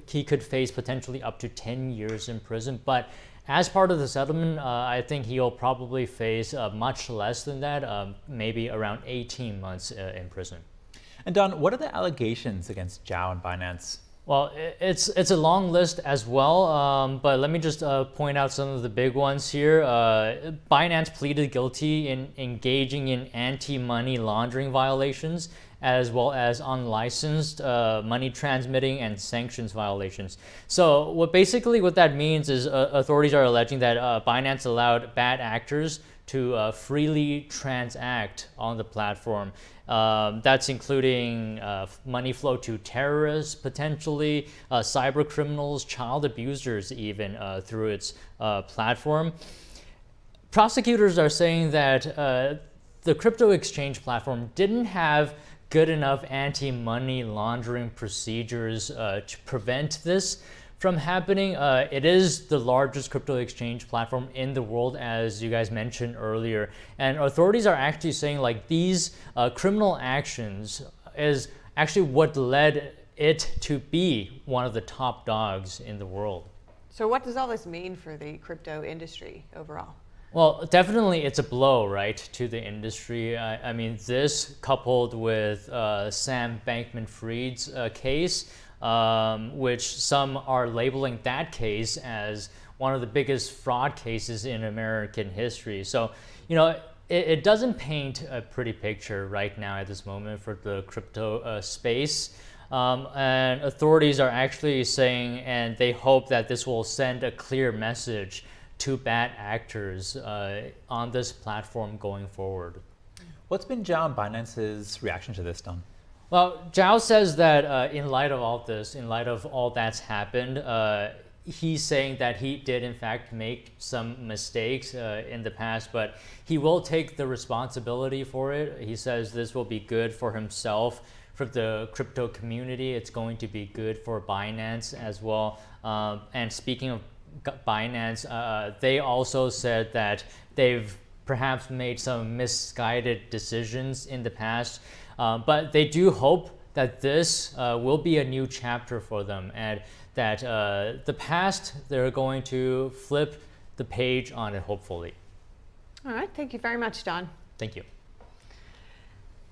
He could face potentially up to 10 years in prison, but as part of the settlement, I think he'll probably face much less than that, maybe around 18 months in prison. And Don, what are the allegations against Zhao and Binance? Well, it's a long list as well, but let me just point out some of the big ones here. Binance pleaded guilty in engaging in anti-money laundering violations, as well as unlicensed money transmitting and sanctions violations. So what that means is authorities are alleging that Binance allowed bad actors to freely transact on the platform. That's including money flow to terrorists, potentially, cyber criminals, child abusers even through its platform. Prosecutors are saying that the crypto exchange platform didn't have good enough anti-money laundering procedures to prevent this from happening. It is the largest crypto exchange platform in the world, as you guys mentioned earlier. And authorities are actually saying like these criminal actions is actually what led it to be one of the top dogs in the world. So what does all this mean for the crypto industry overall? Well, definitely it's a blow, right, to the industry. I mean, this coupled with Sam Bankman-Fried's case, which some are labeling that case as one of the biggest fraud cases in American history. So, you know, it doesn't paint a pretty picture right now at this moment for the crypto space. And authorities are actually saying, and they hope that this will send a clear message to bad actors on this platform going forward. What's been Zhao and Binance's reaction to this, Don? Well, Zhao says that in light of all this, in light of all that's happened, he's saying that he did in fact make some mistakes in the past, but he will take the responsibility for it. He says this will be good for himself, for the crypto community. It's going to be good for Binance as well. And speaking of Binance, they also said that they've perhaps made some misguided decisions in the past, but they do hope that this will be a new chapter for them, and that the past, they're going to flip the page on it, hopefully. All right, thank you very much, Don. Thank you.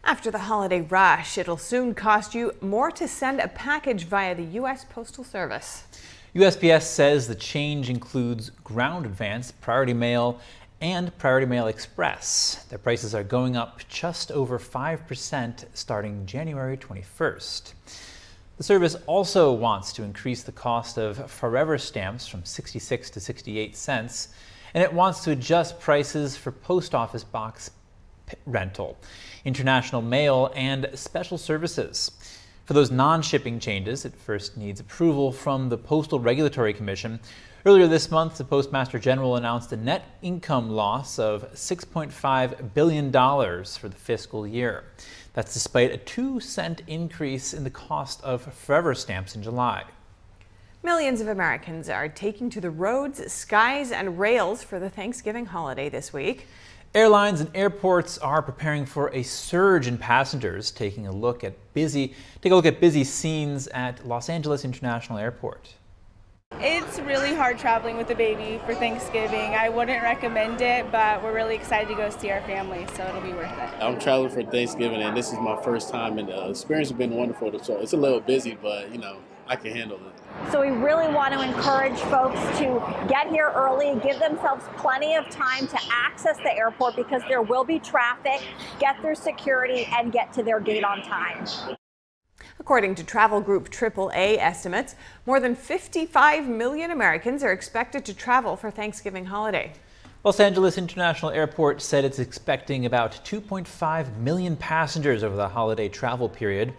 After the holiday rush, it'll soon cost you more to send a package via the U.S. Postal Service. USPS says the change includes Ground Advance, Priority Mail, and Priority Mail Express. Their prices are going up just over 5% starting January 21st. The service also wants to increase the cost of Forever stamps from 66 to 68 cents, and it wants to adjust prices for post office box rental, international mail, and special services. For those non-shipping changes, it first needs approval from the Postal Regulatory Commission. Earlier this month, the Postmaster General announced a net income loss of $6.5 billion for the fiscal year. That's despite a 2-cent increase in the cost of forever stamps in July. Millions of Americans are taking to the roads, skies, and rails for the Thanksgiving holiday this week. Airlines and airports are preparing for a surge in passengers, taking a look at busy scenes at Los Angeles International Airport. It's really hard traveling with the baby for Thanksgiving. I wouldn't recommend it, but we're really excited to go see our family, so it'll be worth it. I'm traveling for Thanksgiving, and this is my first time, and the experience has been wonderful. So it's a little busy, but I can handle it. So we really want to encourage folks to get here early, give themselves plenty of time to access the airport because there will be traffic, get through security, and get to their gate on time. According to travel group AAA estimates, more than 55 million Americans are expected to travel for Thanksgiving holiday. Los Angeles International Airport said it's expecting about 2.5 million passengers over the holiday travel period.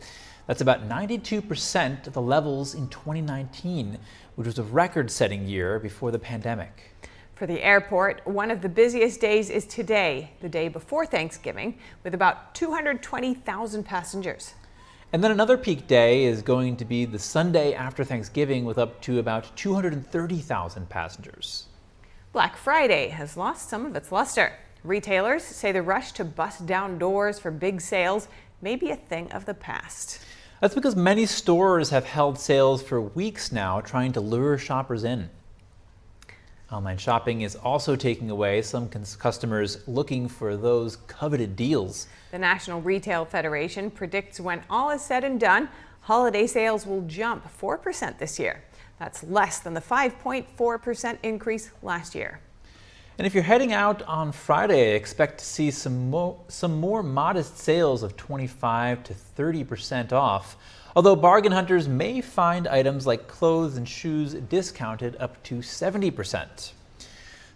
That's about 92% of the levels in 2019, which was a record-setting year before the pandemic. For the airport, one of the busiest days is today, the day before Thanksgiving, with about 220,000 passengers. And then another peak day is going to be the Sunday after Thanksgiving with up to about 230,000 passengers. Black Friday has lost some of its luster. Retailers say the rush to bust down doors for big sales may be a thing of the past. That's because many stores have held sales for weeks now, trying to lure shoppers in. Online shopping is also taking away some customers looking for those coveted deals. The National Retail Federation predicts when all is said and done, holiday sales will jump 4% this year. That's less than the 5.4% increase last year. And if you're heading out on Friday, expect to see some more modest sales of 25 to 30% off. Although bargain hunters may find items like clothes and shoes discounted up to 70%.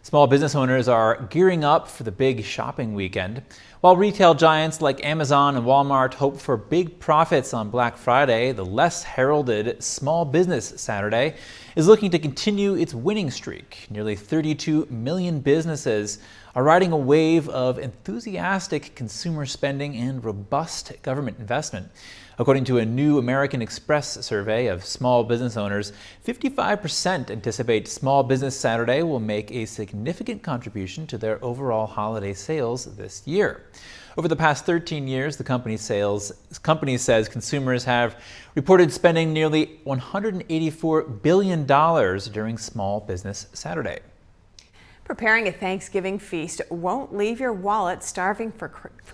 Small business owners are gearing up for the big shopping weekend. While retail giants like Amazon and Walmart hope for big profits on Black Friday, the less heralded Small Business Saturday is looking to continue its winning streak. Nearly 32 million businesses are riding a wave of enthusiastic consumer spending and robust government investment. According to a new American Express survey of small business owners, 55% anticipate Small Business Saturday will make a significant contribution to their overall holiday sales this year. Over the past 13 years, the company says consumers have reported spending nearly $184 billion during Small Business Saturday. Preparing a Thanksgiving feast won't leave your wallet starving for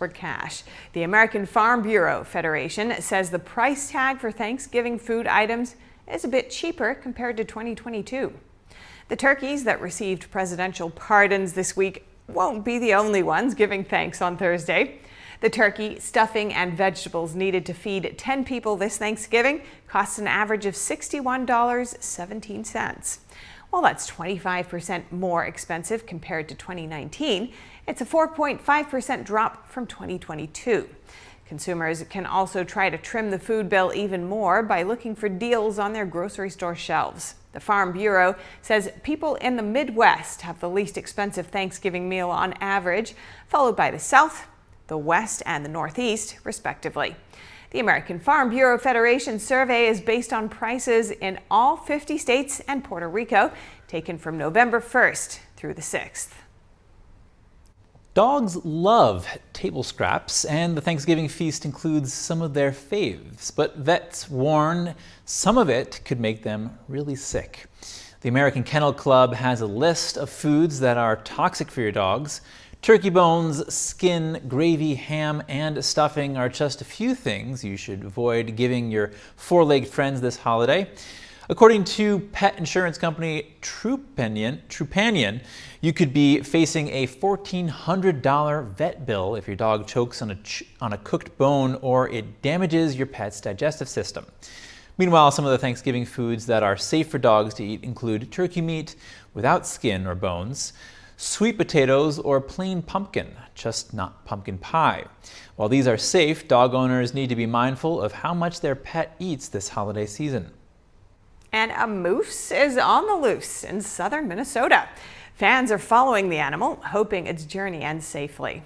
cash. The American Farm Bureau Federation says the price tag for Thanksgiving food items is a bit cheaper compared to 2022. The turkeys that received presidential pardons this week won't be the only ones giving thanks on Thursday. The turkey, stuffing, and vegetables needed to feed 10 people this Thanksgiving costs an average of $61.17. While that's 25% more expensive compared to 2019, it's a 4.5% drop from 2022. Consumers can also try to trim the food bill even more by looking for deals on their grocery store shelves. The Farm Bureau says people in the Midwest have the least expensive Thanksgiving meal on average, followed by the South, the West, and the Northeast, respectively. The American Farm Bureau Federation survey is based on prices in all 50 states and Puerto Rico, taken from November 1st through the 6th. Dogs love table scraps, and the Thanksgiving feast includes some of their faves, but vets warn some of it could make them really sick. The American Kennel Club has a list of foods that are toxic for your dogs. Turkey bones, skin, gravy, ham, and stuffing are just a few things you should avoid giving your four-legged friends this holiday. According to pet insurance company Trupanion, you could be facing a $1,400 vet bill if your dog chokes on a cooked bone or it damages your pet's digestive system. Meanwhile, some of the Thanksgiving foods that are safe for dogs to eat include turkey meat without skin or bones, sweet potatoes, or plain pumpkin, just not pumpkin pie. While these are safe, dog owners need to be mindful of how much their pet eats this holiday season. And a moose is on the loose in southern Minnesota. Fans are following the animal, hoping its journey ends safely.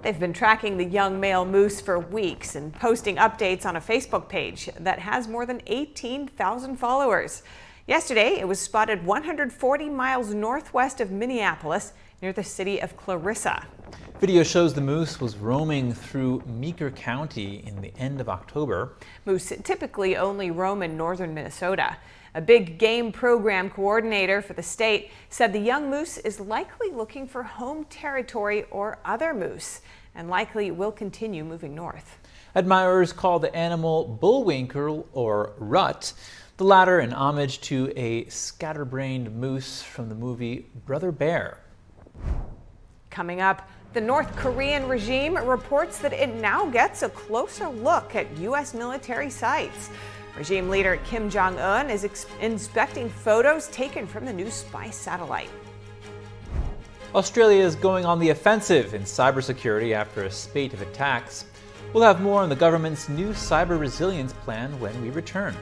They've been tracking the young male moose for weeks and posting updates on a Facebook page that has more than 18,000 followers. Yesterday, it was spotted 140 miles northwest of Minneapolis, near the city of Clarissa. Video shows the moose was roaming through Meeker County in the end of October. Moose typically only roam in northern Minnesota. A big game program coordinator for the state said the young moose is likely looking for home territory or other moose and likely will continue moving north. Admirers call the animal bullwinkle or rut, the latter in homage to a scatterbrained moose from the movie Brother Bear. Coming up, the North Korean regime reports that it now gets a closer look at U.S. military sites. Regime leader Kim Jong-un is inspecting photos taken from the new spy satellite. Australia is going on the offensive in cybersecurity after a spate of attacks. We'll have more on the government's new cyber resilience plan when we return.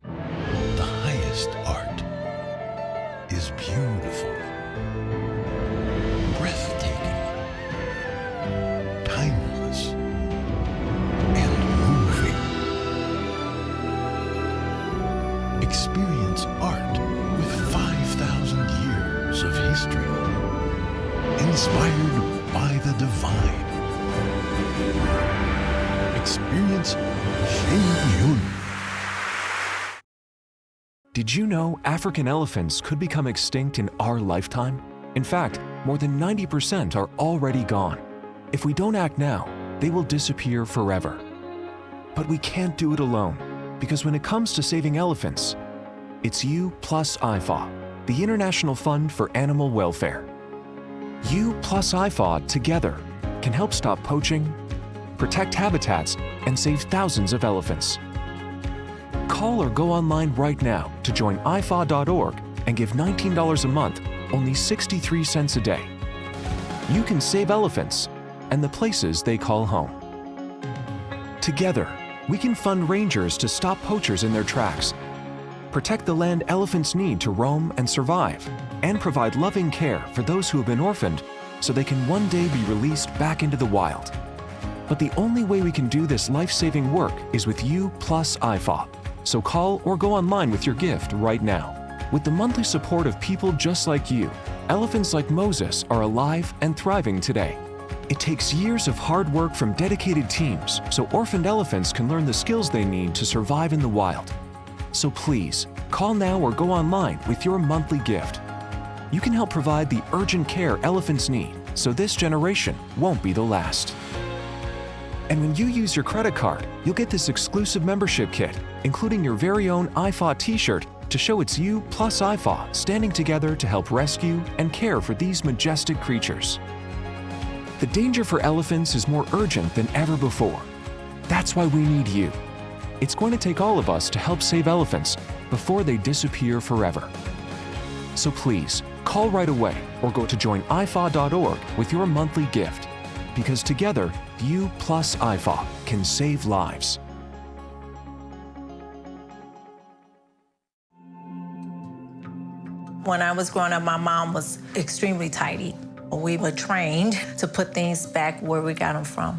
The highest art is beautiful, breathtaking, timeless, and moving. Experience art with 5,000 years of history, inspired by the divine. Experience Shen-Yun. Did you know African elephants could become extinct in our lifetime? In fact, more than 90% are already gone. If we don't act now, they will disappear forever. But we can't do it alone, because when it comes to saving elephants, it's you plus IFAW, the International Fund for Animal Welfare. You plus IFAW together can help stop poaching, protect habitats, and save thousands of elephants. Call or go online right now to join IFAW.org and give $19 a month, only 63 cents a day. You can save elephants and the places they call home. Together, we can fund rangers to stop poachers in their tracks, protect the land elephants need to roam and survive, and provide loving care for those who have been orphaned so they can one day be released back into the wild. But the only way we can do this life-saving work is with you plus IFAW. So call or go online with your gift right now. With the monthly support of people just like you, elephants like Moses are alive and thriving today. It takes years of hard work from dedicated teams so orphaned elephants can learn the skills they need to survive in the wild. So please, call now or go online with your monthly gift. You can help provide the urgent care elephants need so this generation won't be the last. And when you use your credit card, you'll get this exclusive membership kit, including your very own IFAW t-shirt to show it's you plus IFAW standing together to help rescue and care for these majestic creatures. The danger for elephants is more urgent than ever before. That's why we need you. It's going to take all of us to help save elephants before they disappear forever. So please, call right away or go to joinifaw.org with your monthly gift. Because together, you plus IFAW can save lives. When I was growing up, my mom was extremely tidy. We were trained to put things back where we got them from.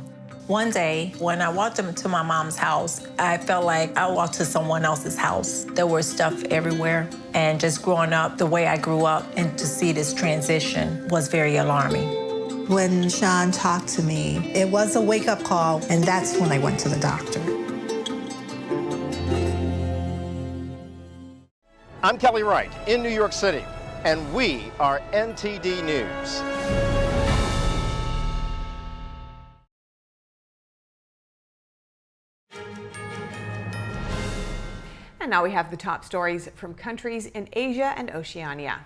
One day, when I walked into my mom's house, I felt like I walked to someone else's house. There was stuff everywhere. And just growing up the way I grew up and to see this transition was very alarming. When Sean talked to me, it was a wake-up call, and that's when I went to the doctor. I'm Kelly Wright in New York City, and we are NTD News. And now we have the top stories from countries in Asia and Oceania.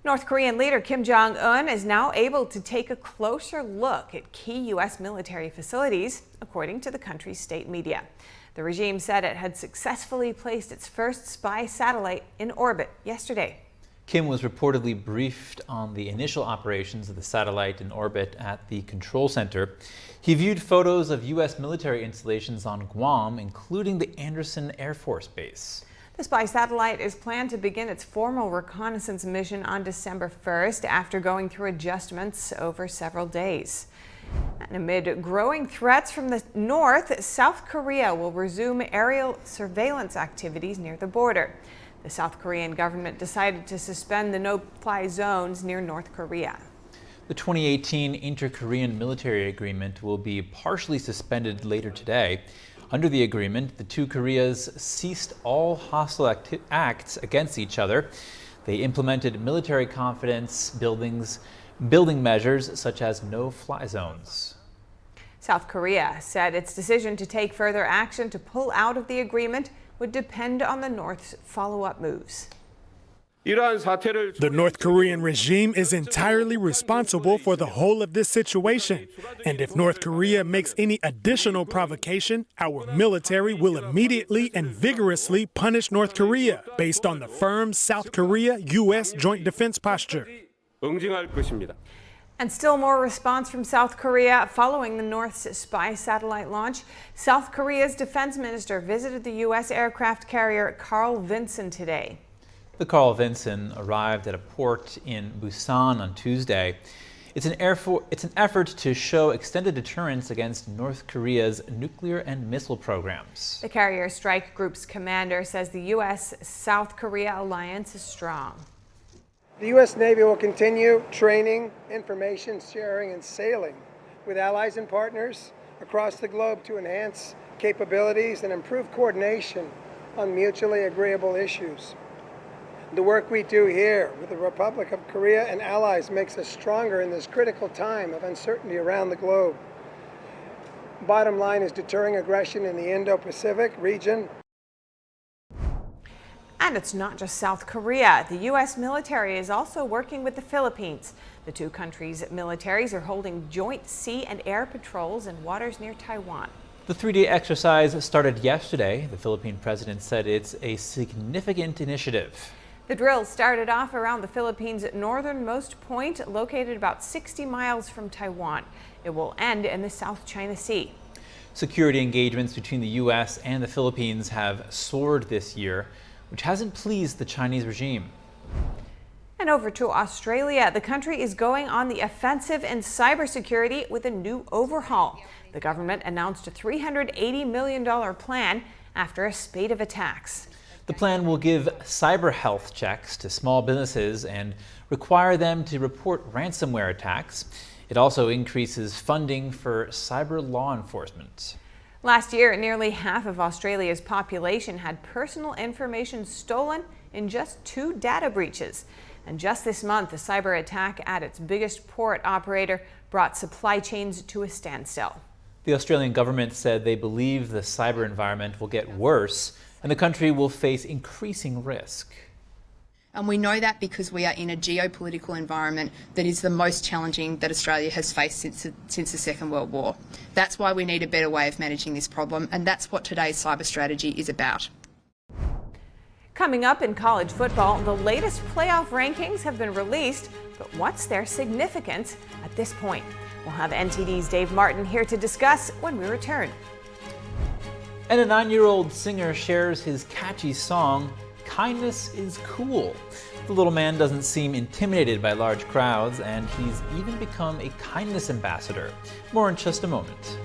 North Korean leader Kim Jong-un is now able to take a closer look at key U.S. military facilities, according to the country's state media. The regime said it had successfully placed its first spy satellite in orbit yesterday. Kim was reportedly briefed on the initial operations of the satellite in orbit at the control center. He viewed photos of U.S. military installations on Guam, including the Andersen Air Force Base. The spy satellite is planned to begin its formal reconnaissance mission on December 1st after going through adjustments over several days. And amid growing threats from the north, South Korea will resume aerial surveillance activities near the border. The South Korean government decided to suspend the no-fly zones near North Korea. The 2018 Inter-Korean military agreement will be partially suspended later today. Under the agreement, the two Koreas ceased all hostile acts against each other. They implemented military confidence building measures such as no-fly zones. South Korea said its decision to take further action to pull out of the agreement would depend on the North's follow-up moves. The North Korean regime is entirely responsible for the whole of this situation. And if North Korea makes any additional provocation, our military will immediately and vigorously punish North Korea based on the firm South Korea-U.S. joint defense posture. And still more response from South Korea following the North's spy satellite launch. South Korea's defense minister visited the U.S. aircraft carrier Carl Vinson today. The Carl Vinson arrived at a port in Busan on Tuesday. It's an effort to show extended deterrence against North Korea's nuclear and missile programs. The carrier strike group's commander says the U.S.-South Korea alliance is strong. The U.S. Navy will continue training, information sharing, and sailing with allies and partners across the globe to enhance capabilities and improve coordination on mutually agreeable issues. The work we do here with the Republic of Korea and allies makes us stronger in this critical time of uncertainty around the globe. Bottom line is deterring aggression in the Indo-Pacific region. And it's not just South Korea. The U.S. military is also working with the Philippines. The two countries' militaries are holding joint sea and air patrols in waters near Taiwan. The three-day exercise started yesterday. The Philippine president said it's a significant initiative. The drill started off around the Philippines' northernmost point, located about 60 miles from Taiwan. It will end in the South China Sea. Security engagements between the U.S. and the Philippines have soared this year, which hasn't pleased the Chinese regime. And over to Australia. The country is going on the offensive in cybersecurity with a new overhaul. The government announced a $380 million plan after a spate of attacks. The plan will give cyber health checks to small businesses and require them to report ransomware attacks. It also increases funding for cyber law enforcement. Last year, nearly half of Australia's population had personal information stolen in just 2 data breaches. And just this month, a cyber attack at its biggest port operator brought supply chains to a standstill. The Australian government said they believe the cyber environment will get worse and the country will face increasing risk. And we know that because we are in a geopolitical environment that is the most challenging that Australia has faced since the Second World War. That's why we need a better way of managing this problem, and that's what today's cyber strategy is about. Coming up in college football, the latest playoff rankings have been released, but what's their significance at this point? We'll have NTD's Dave Martin here to discuss when we return. And a 9-year-old singer shares his catchy song, "Kindness is Cool." The little man doesn't seem intimidated by large crowds, and he's even become a kindness ambassador. More in just a moment.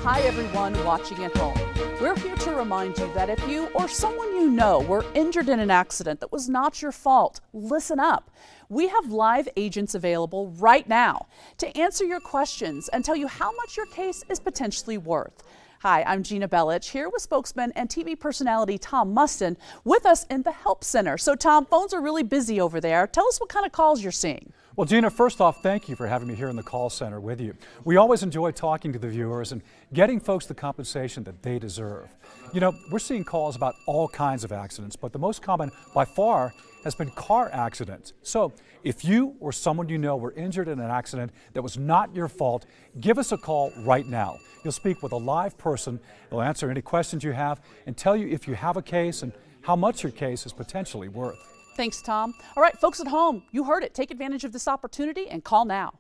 Hi everyone watching at home. We're here to remind you that if you or someone you know were injured in an accident that was not your fault, listen up. We have live agents available right now to answer your questions and tell you how much your case is potentially worth. Hi, I'm Gina Bellich, here with spokesman and TV personality Tom Mustin with us in the Help Center. So Tom, phones are really busy over there. Tell us what kind of calls you're seeing. Well, Gina, first off, thank you for having me here in the call center with you. We always enjoy talking to the viewers and getting folks the compensation that they deserve. You know, we're seeing calls about all kinds of accidents, but the most common by far has been car accidents. So if you or someone you know were injured in an accident that was not your fault, give us a call right now. You'll speak with a live person. They'll answer any questions you have and tell you if you have a case and how much your case is potentially worth. Thanks, Tom. All right, folks at home, you heard it. Take advantage of this opportunity and call now.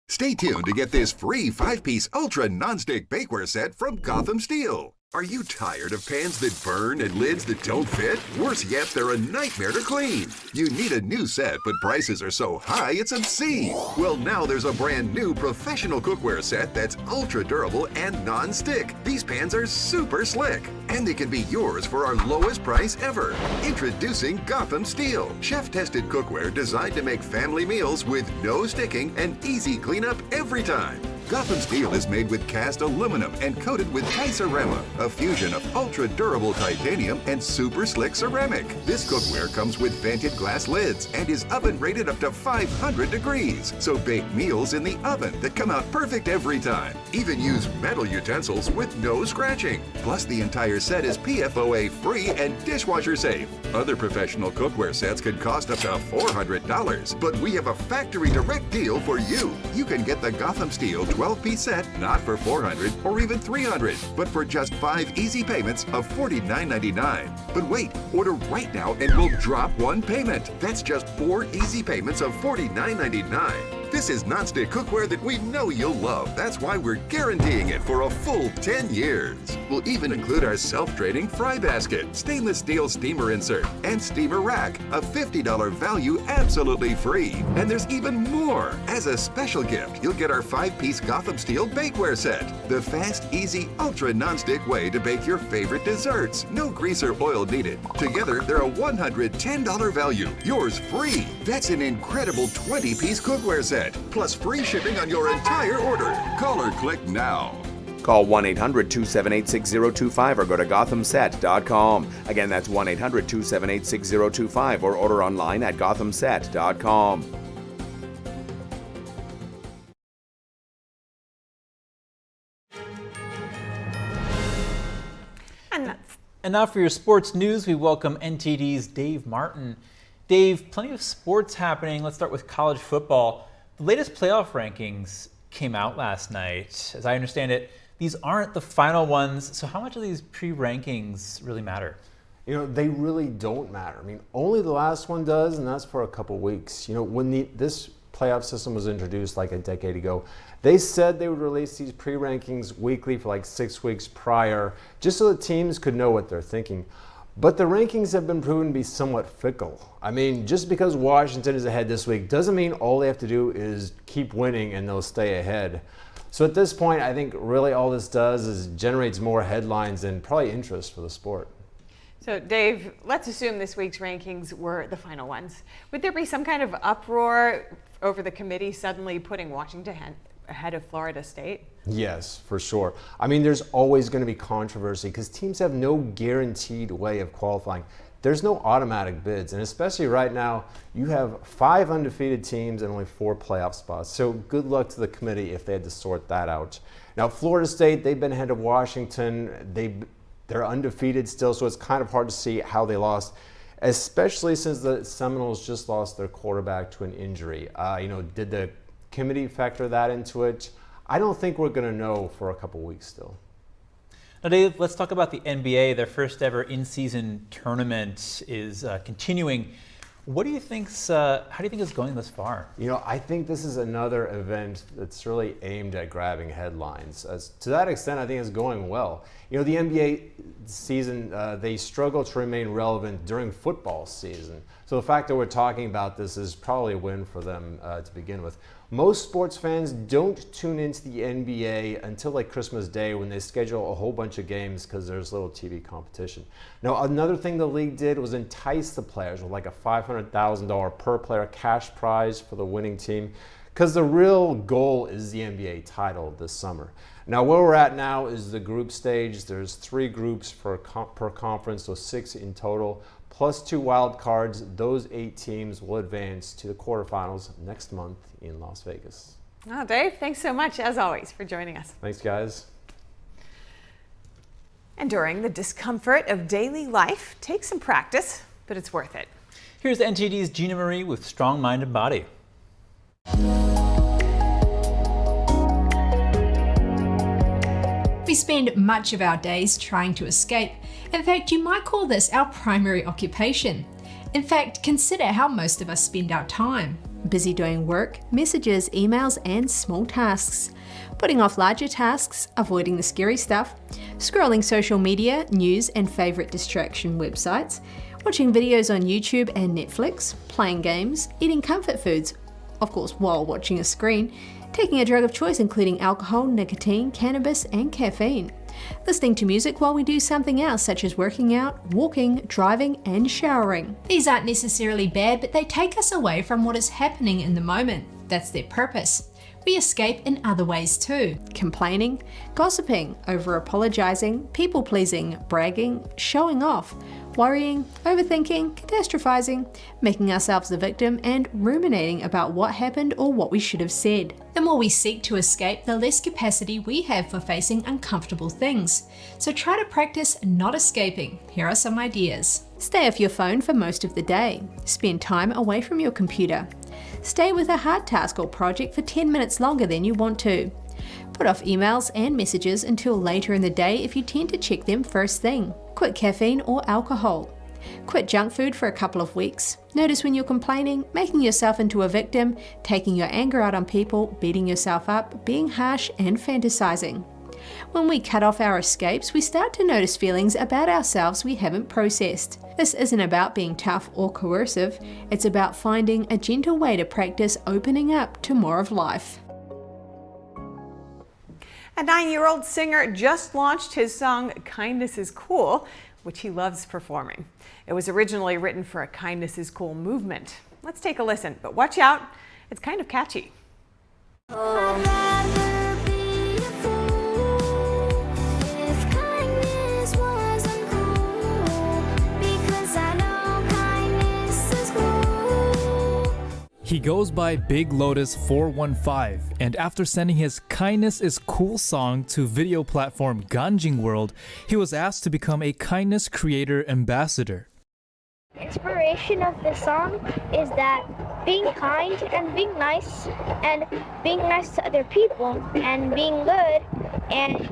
Stay tuned to get this free 5-piece ultra nonstick bakeware set from Gotham Steel. Are you tired of pans that burn and lids that don't fit? Worse yet, they're a nightmare to clean. You need a new set, but prices are so high it's obscene. Well, now there's a brand new professional cookware set that's ultra durable and non-stick. These pans are super slick, and they can be yours for our lowest price ever. Introducing Gotham Steel, chef-tested cookware designed to make family meals with no sticking and easy cleanup every time. Gotham Steel is made with cast aluminum and coated with Ticerama, a fusion of ultra-durable titanium and super slick ceramic. This cookware comes with vented glass lids and is oven rated up to 500 degrees, so bake meals in the oven that come out perfect every time. Even use metal utensils with no scratching. Plus, the entire set is PFOA free and dishwasher safe. Other professional cookware sets can cost up to $400, but we have a factory direct deal for you. You can get the Gotham Steel 12-piece set not for $400 or even $300, but for just 5 easy payments of $49.99. But wait, order right now and we'll drop one payment. That's just 4 easy payments of $49.99. This is nonstick cookware that we know you'll love. That's why we're guaranteeing it for a full 10 years. We'll even include our self-draining fry basket, stainless steel steamer insert, and steamer rack, a $50 value absolutely free. And there's even more. As a special gift, you'll get our 5-piece Gotham Steel bakeware set, the fast, easy, ultra nonstick way to bake your favorite desserts. No grease or oil needed. Together, they're a $110 value. Yours free. That's an incredible 20-piece cookware set. Plus free shipping on your entire order. Call or click now. Call 1-800-278-6025 or go to gothamset.com. Again, that's 1-800-278-6025 or order online at gothamset.com. And now for your sports news, we welcome NTD's Dave Martin. Dave, plenty of sports happening. Let's start with college football. The latest playoff rankings came out last night. As I understand it, these aren't the final ones. So how much of these pre-rankings really matter? You know, they really don't matter. I mean, only the last one does, and that's for a couple weeks. You know, when this playoff system was introduced like a decade ago, they said they would release these pre-rankings weekly for like 6 weeks prior, just so the teams could know what they're thinking. But the rankings have been proven to be somewhat fickle. I mean, just because Washington is ahead this week doesn't mean all they have to do is keep winning and they'll stay ahead. So at this point, I think really all this does is generates more headlines and probably interest for the sport. So Dave, let's assume this week's rankings were the final ones. Would there be some kind of uproar over the committee suddenly putting Washington ahead of Florida State? Yes, for sure. I mean, there's always going to be controversy because teams have no guaranteed way of qualifying. There's no automatic bids, and especially right now, you have 5 undefeated teams and only 4 playoff spots. So good luck to the committee if they had to sort that out. Now, Florida State, they've been ahead of Washington. They're undefeated still, so it's kind of hard to see how they lost, especially since the Seminoles just lost their quarterback to an injury. You know, did the committee factor that into it? I don't think we're going to know for a couple weeks still. Now, Dave, let's talk about the NBA. Their first ever in-season tournament is continuing. What do you think's? How do you think it's going thus far? You know, I think this is another event that's really aimed at grabbing headlines. To that extent, I think it's going well. You know, the NBA season, they struggle to remain relevant during football season. So the fact that we're talking about this is probably a win for them to begin with. Most sports fans don't tune into the NBA until like Christmas Day when they schedule a whole bunch of games because there's little TV competition. Now, another thing the league did was entice the players with like a $500,000 per player cash prize for the winning team because the real goal is the NBA title this summer. Now, where we're at now is the group stage. There's 3 groups per conference, so 6 in total, plus 2 wild cards. Those 8 teams will advance to the quarterfinals next month in Las Vegas. Oh, Dave, thanks so much, as always, for joining us. Thanks, guys. Enduring the discomfort of daily life takes some practice, but it's worth it. Here's NTD's Gina Marie with Strong Mind and Body. We spend much of our days trying to escape. In fact, you might call this our primary occupation. In fact, consider how most of us spend our time. Busy doing work, messages, emails, and small tasks. Putting off larger tasks, avoiding the scary stuff, scrolling social media, news, and favorite distraction websites, watching videos on YouTube and Netflix, playing games, eating comfort foods, of course while watching a screen, taking a drug of choice including alcohol, nicotine, cannabis, and caffeine, listening to music while we do something else such as working out, walking, driving, and showering. These aren't necessarily bad, but they take us away from what is happening in the moment. That's their purpose. We escape in other ways too. Complaining, gossiping, over-apologizing, people-pleasing, bragging, showing off, worrying, overthinking, catastrophizing, making ourselves the victim, and ruminating about what happened or what we should have said. The more we seek to escape, the less capacity we have for facing uncomfortable things. So try to practice not escaping. Here are some ideas. Stay off your phone for most of the day. Spend time away from your computer. Stay with a hard task or project for 10 minutes longer than you want to. Put off emails and messages until later in the day if you tend to check them first thing. Quit caffeine or alcohol. Quit junk food for a couple of weeks. Notice when you're complaining, making yourself into a victim, taking your anger out on people, beating yourself up, being harsh, and fantasizing. When we cut off our escapes, we start to notice feelings about ourselves we haven't processed. This isn't about being tough or coercive, it's about finding a gentle way to practice opening up to more of life. A 9-year-old singer just launched his song Kindness is Cool, which he loves performing. It was originally written for a Kindness is Cool movement. Let's take a listen, but watch out, it's kind of catchy. He goes by Big Lotus 415, and after sending his Kindness is Cool song to video platform Ganjing World, he was asked to become a kindness creator ambassador. The inspiration of this song is that being kind and being nice to other people and being good, and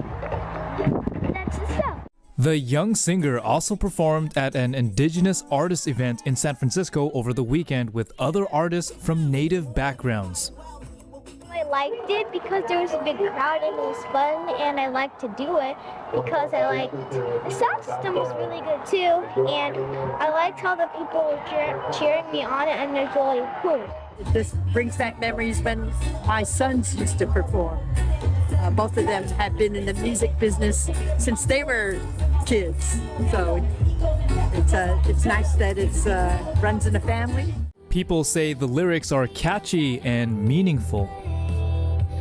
that's the stuff. The young singer also performed at an Indigenous artist event in San Francisco over the weekend with other artists from Native backgrounds. I liked it because there was a big crowd and it was fun, and I liked to do it because the sound system was really good too, and I liked how the people were cheering me on, and it was really cool. This brings back memories when my sons used to perform. Both of them have been in the music business since they were kids, so it's nice that it runs in a family. People say the lyrics are catchy and meaningful.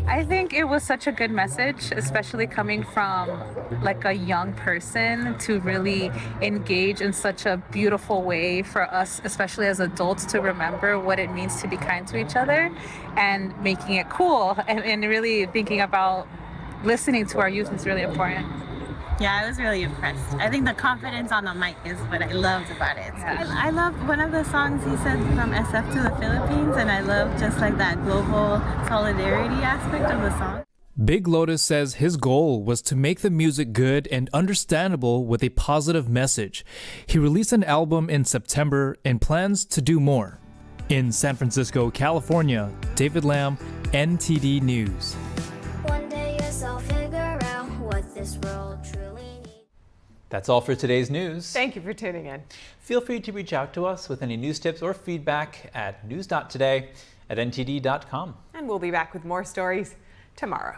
I think it was such a good message, especially coming from like a young person, to really engage in such a beautiful way for us, especially as adults, to remember what it means to be kind to each other and making it cool, and really thinking about listening to our youth is really important. Yeah, I was really impressed. I think the confidence on the mic is what I loved about it. Yeah. I love one of the songs he said from SF to the Philippines, and I love just like that global solidarity aspect of the song. Big Lotus says his goal was to make the music good and understandable with a positive message. He released an album in September and plans to do more. In San Francisco, California, David Lamb, NTD News. One day you'll figure out what this world truly needs. That's all for today's news. Thank you for tuning in. Feel free to reach out to us with any news tips or feedback at news.today@ntd.com. And we'll be back with more stories tomorrow.